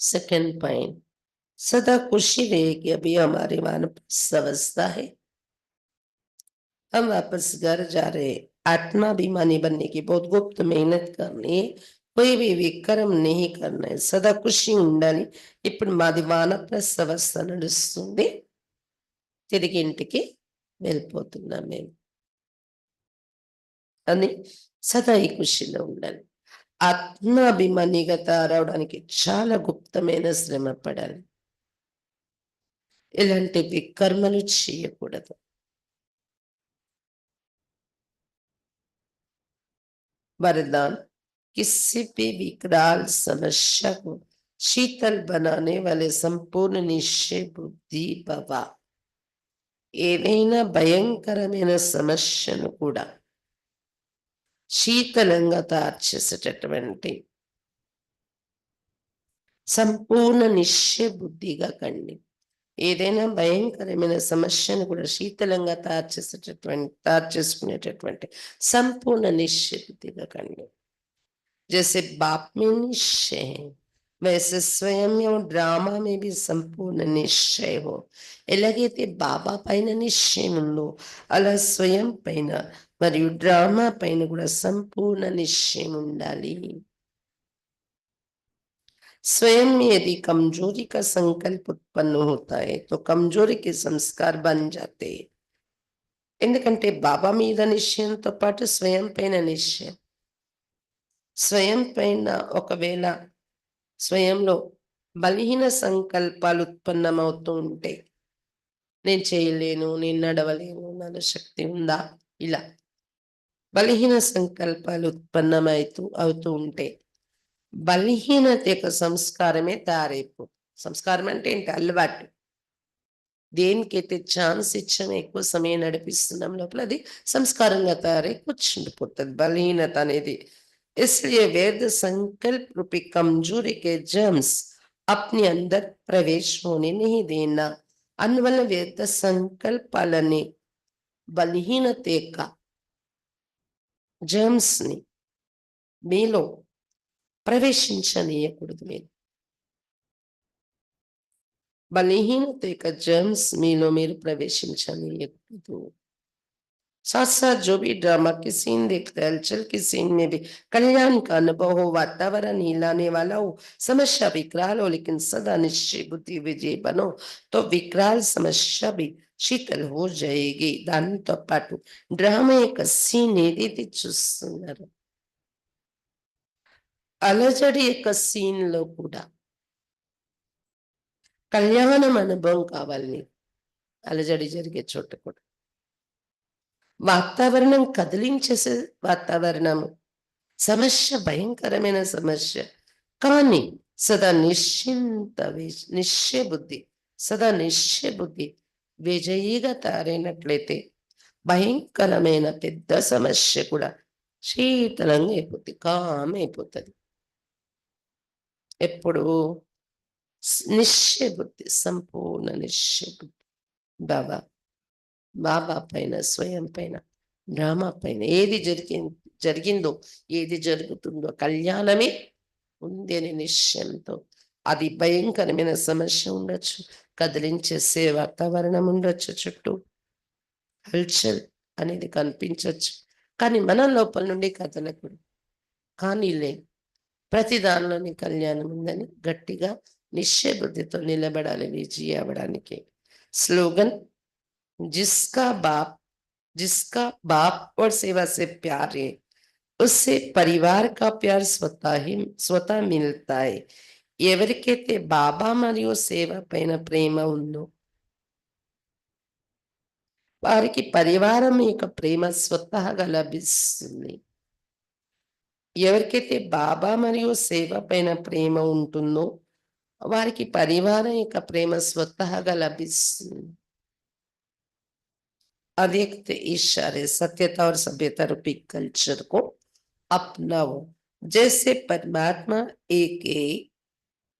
सेकंड पॉइंट, सदा खुशी रहे कि अभी हमारी वानप्रस्थ अवस्था है. हम वापस घर जा रहे हैं. आत्माभिमानी बनने की बहुत गुप्त मेहनत करनी है. कोई भी విక్రమ్ नहीं करना है. సదా ఖుషి ఉండాలి. ఇప్పుడు మాది వానప్రస్థ అవస్థ నడుస్తుంది. తిరిగి ఇంటికి వెళ్ళిపోతున్నాం మేము అని సదా ఈ ఖుషిలో ఉండాలి. ఆత్మాభిమానిగా తయారవడానికి చాలా గుప్తమైన శ్రమ పడాలి. ఇలాంటి వికర్మలు చేయకూడదు. वरदान, किसी भी विकराल समस्या को शीतल बनाने वाले संपूर्ण निश्चय बुद्धि भव. ఏదైనా భయంకరమైన సమస్యను కూడా శీతలంగా తయారు చేసేటటువంటి సంపూర్ణ నిశ్చయ బుద్ధిగా కండి. ఏదైనా భయంకరమైన సమస్యను కూడా శీతలంగా తయారు చేసుకునేటటువంటి సంపూర్ణ నిశ్చయ బుద్ధిగా కండి. जैसे बाप में निश्चय है वैसे स्वयं में और ड्रामा में भी संपूर्ण निश्चय हो. ఎలాగైతే బాబా పైన నిశ్చయం ఉందో అలా స్వయం పైన మరియు డ్రామా పైన కూడా సంపూర్ణ నిశ్చయం ఉండాలి. स्वयं में यदि कमजोरी का संकल्प उत्पन्न होता है तो कमजोरी के संस्कार बन जाते हैं. ఎందుకంటే బాబా మీద నిశ్చయంతో పాటు స్వయం పైన నిశ్చయం. స్వయం పైన ఒకవేళ స్వయంలో బలహీన సంకల్పాలు ఉత్పన్నమవుతూ ఉంటే, నేను చేయలేను, నేను నడవలేను, నాలో శక్తి ఉందా, ఇలా బలహీన సంకల్పాలు అవుతూ ఉంటే బలహీనత యొక్క సంస్కారమే తయారైపోతుంది. సంస్కారం అంటే ఏంటి? అలవాటు. దేనికైతే ఛాన్స్ ఇచ్చామో ఎక్కువ సమయం నడిపిస్తున్నాం లోపల అది సంస్కారంగా తయారై కూర్చుండిపోతుంది బలహీనత అనేది. इसलिए वेद संकल्प रूपी कमजोरी के जर्म्स अपने अंदर प्रवेश होने नहीं देना. అందువల్ల వేద సంకల్పాలని బలహీనత యొక్క జర్మ్స్ ని మీలో ప్రవేశించనీయకూడదు. మీరు బలహీనత యొక్క జర్మ్స్ మీలో మీరు ప్రవేశించనీయకూడదు. साथ साथ जो भी ड्रामा की सीन देखता है, हलचल की सीन में भी कल्याण का अनुभव हो, वातावरण हिलाने वाला हो, समस्या विकराल हो, लेकिन सदा निश्चय बुद्धि विजय बनो तो विकराल समस्या भी శీతల్ हो जाएगी. దాంతో పాటు డ్రామా యొక్క సీన్ ఏదైతే చూస్తున్నారు, అలజడి యొక్క సీన్ లో కూడా కళ్యాణం అనుభవం కావాలి. అలజడి జరిగే చోట కూడా వాతావరణం కదిలించేసే వాతావరణము, సమస్య భయంకరమైన సమస్య, కానీ సదా నిశ్చయ బుద్ధి, సదా నిశ్చయ బుద్ధి విజయిగా తయారైనట్లయితే భయంకరమైన పెద్ద సమస్య కూడా శీతలంగా అయిపోతుంది, కామ్ అయిపోతుంది. ఎప్పుడు నిశ్చయ బుద్ధి, సంపూర్ణ నిశ్చయ బుద్ధి. బాబా పైన, స్వయం పైన, డ్రామా పైన ఏది జరిగిందో, ఏది జరుగుతుందో కళ్యాణమే ఉంది అని నిశ్చయంతో, అది భయంకరమైన సమస్య ఉండొచ్చు, కదిలించేసే వాతావరణం ఉండొచ్చు, చుట్టూ హల్చల్ అనేది కనిపించవచ్చు, కానీ మన లోపల నుండి కదలకూడదు. కానీ ప్రతి దానిలోని కళ్యాణం ఉందని గట్టిగా నిశ్చయ బుద్ధితో నిలబడాలి విజయ అవ్వడానికి. స్లోగన్ जिसका बाप और सेवा से प्यार है उससे परिवार का प्यार स्वतः मिलता है. ఎవరికైతే బాబా మరియు సేవ పైన ప్రేమ ఉందో వారికి పరివారం యొక్క ప్రేమ స్వతహాగా లభిస్తుంది. ఎవరికైతే బాబా మరియు సేవ పైన ప్రేమ ఉంటుందో వారికి పరివారం యొక్క ప్రేమ స్వతహాగా లభిస్తుంది. अधिक इशारे सत्यता और सभ्यता रूपी कल्चर को अपनाओ. जैसे परमात्मा एक है,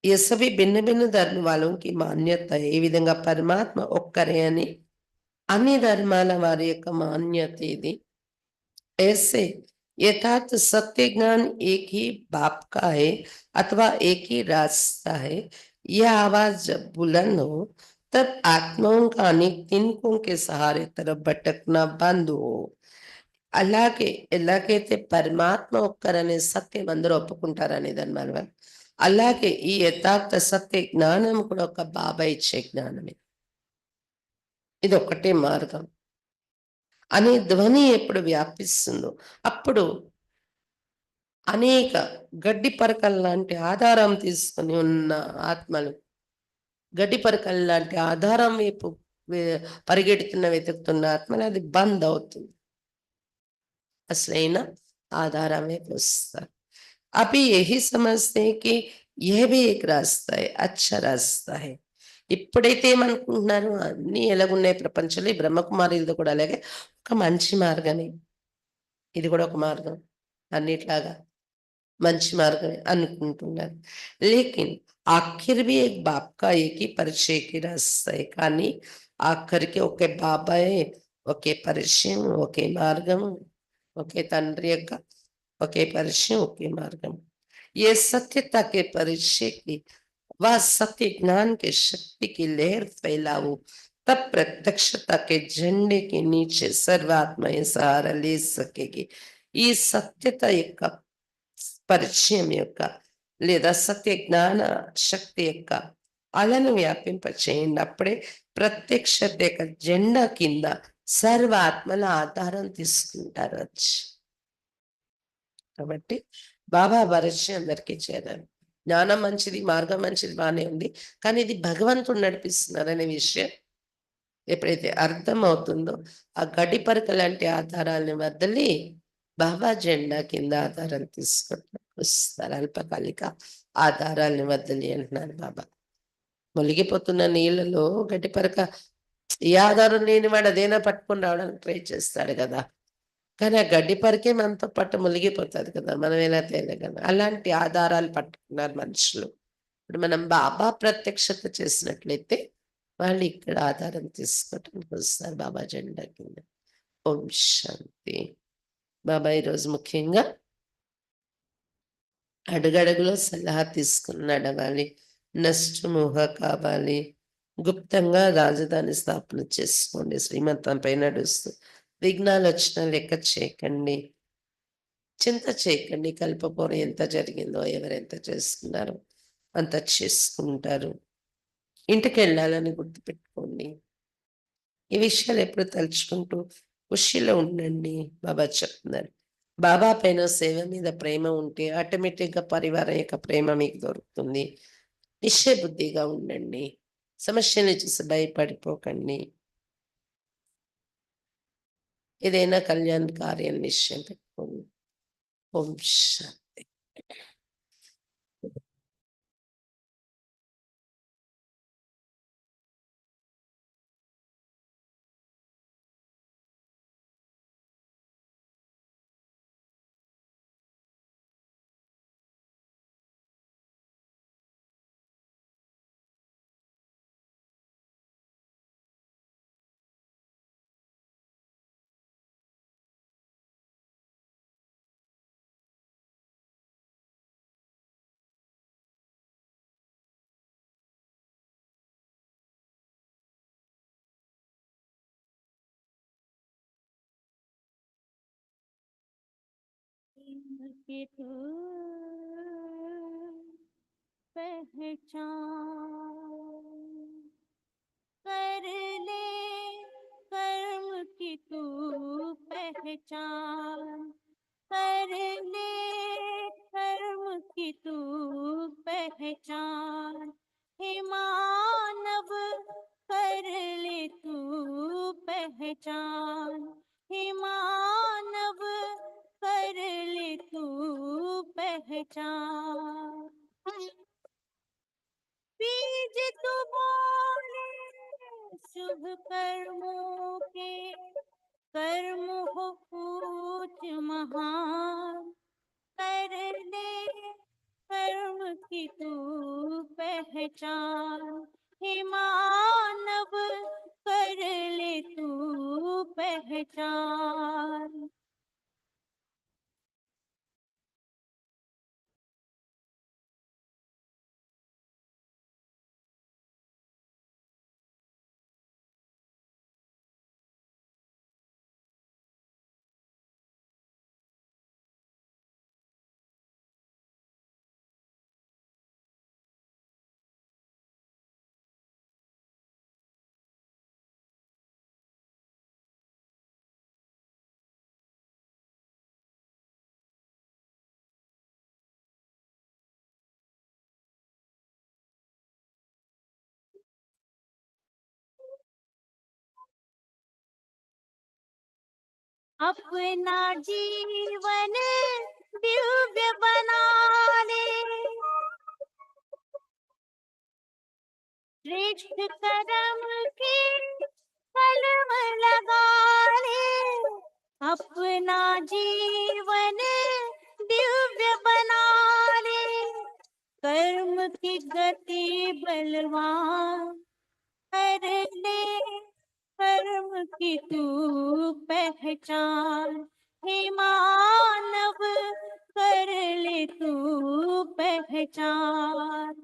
ये सभी भिन्न भिन्न धर्म वालों की मान्यता है. ఈ విధంగా పరమాత్మ ఒక్కరే అని అన్ని ధర్మాల వారి యొక్క మాన్యత ఇది. ऐसे यथार्थ सत्य ज्ञान एक ही बाप का है अथवा एक ही रास्ता है. यह आवाज जब बुलंद हो तब आत्माओं का अनेक तिनकों के सहारे तरफ भटकना बंद हो. అలాగే ఎలాగైతే పరమాత్మ ఒక్కరనే సత్యం అందరూ ఒప్పుకుంటారనే దాని మనం, అలాగే ఈ యథార్థ సత్య జ్ఞానం కూడా ఒక బాబా ఇచ్చే జ్ఞానమే. ఇది ఒక్కటే మార్గం అనే ధ్వని ఎప్పుడు వ్యాపిస్తుందో అప్పుడు అనేక గడ్డి పరకల లాంటి ఆధారం తీసుకొని ఉన్న ఆత్మలు, గడ్డి పరకల లాంటి ఆధారం వైపు వెతుకుతున్న ఆత్మలు అది బంద్ అవుతుంది, असलैना आधारा में घुसता. अभी यही समझते हैं कि यह भी एक रास्ता है, अच्छा रास्ता है. ఇప్పుడైతే ఏమనుకుంటున్నారు, అన్ని ఎలాగున్నాయి ప్రపంచంలో, బ్రహ్మకుమారిలతో కూడా అలాగే ఒక మంచి మార్గమే, ఇది కూడా ఒక మార్గం. అన్నిట్లాగా మంచి మార్గమే అనుకుంటున్నారు. లేకిన్ ఆఖిర్ भी एक बाप का एक ही परिचय की रास्ता है. కానీ ఆఖరికి ఒకే బాబాయే, ఒకే పరిచయం, ఒకే మార్గం, ఒకే తండ్రి యొక్క ఒకే పరిచయం, ఒకే మార్గం. ये सत्यता के परिचय की वह सत्य ज्ञान के शक्ति की लहर फैलाओ, तब प्रत्यक्षता के झंडे के नीचे सर्वात्माएं सहारा ले सकेगी. ఈ సత్యత యొక్క పరిచయం యొక్క లేదా సత్య జ్ఞాన శక్తి యొక్క అలను వ్యాపింపచేయండి. అప్పుడే ప్రత్యక్షత యొక్క జెండా కింద సర్వ ఆత్మల ఆధారం తీసుకుంటారు వచ్చి. కాబట్టి బాబా పరిచయం అందరికీ చేరారు. జ్ఞానం మంచిది, మార్గం మంచిది, బాగానే ఉంది. కానీ ఇది భగవంతుడు నడిపిస్తున్నారు అనే విషయం ఎప్పుడైతే అర్థం అవుతుందో ఆ గడిపరక లాంటి ఆధారాలను వదిలి బాబా జెండా కింద ఆధారం తీసుకుంటారు వస్తారు. అల్పకాలిక ఆధారాలను వదిలి అంటున్నారు బాబా. మునిగిపోతున్న నీళ్ళలో గడ్డిపరక ఏ ఆధారం లేని వాడు అదేనా పట్టుకొని రావడానికి ట్రై చేస్తాడు కదా. కానీ ఆ గడ్డి పరకే మనతో పాటు మునిగిపోతుంది కదా, మనం ఎలా తేలగలం. అలాంటి ఆధారాలు పట్టుకున్నారు మనుషులు. ఇప్పుడు మనం బాబా ప్రత్యక్షత చేసినట్లయితే వాళ్ళు ఇక్కడ ఆధారం తీసుకోవటానికి వస్తారు బాబా జెండా కింద. ఓం శాంతి. బాబా ఈరోజు ముఖ్యంగా అడుగడుగులో సలహా తీసుకుని నడవాలి, నష్టమోహ కావాలి, గుప్తంగా రాజధాని స్థాపన చేసుకోండి, శ్రీమంతంపై నడుస్తూ విఘ్నాలు వచ్చినా లెక్క చేయకండి, చింత చేయకండి. కల్పపూర్వం ఎంత జరిగిందో, ఎవరెంత చేసుకున్నారో అంత చేసుకుంటారు. ఇంటికి వెళ్ళాలని గుర్తుపెట్టుకోండి. ఈ విషయాలు ఎప్పుడు తలుచుకుంటూ ఖుషిలో ఉండండి. బాబా చెప్తున్నారు, బాబా పైన సేవ మీద ప్రేమ ఉంటే ఆటోమేటిక్గా పరివారం యొక్క ప్రేమ మీకు దొరుకుతుంది. నిశ్చయ బుద్ధిగా ఉండండి, సమస్యని చూసి భయపడిపోకండి. ఏదైనా కళ్యాణ కార్యం నిశ్చయం పెట్టుకోండి. ఓం శాంతి. कि तू पहचान कर ले, कर्म की तू पहचान कर ले, कर्म की तू पहचान। हे मानव कर ले तू पहचान, हे मानव कर ले तू पहचान। बीज तू बोले शुभ कर्मों के, कर्म हो ऊंच महान कर ले, कर्म की तू पहचान। हे मानव कर ले तू पहचान। अपना जीवन दिव्य बना ले, श्रेष्ठ कर्म की कलम लगा ले। अपना जीवन कर्म की गति बलवान कर ले, कर्म की तू पहचान। हे मानव कर ले तू पहचान।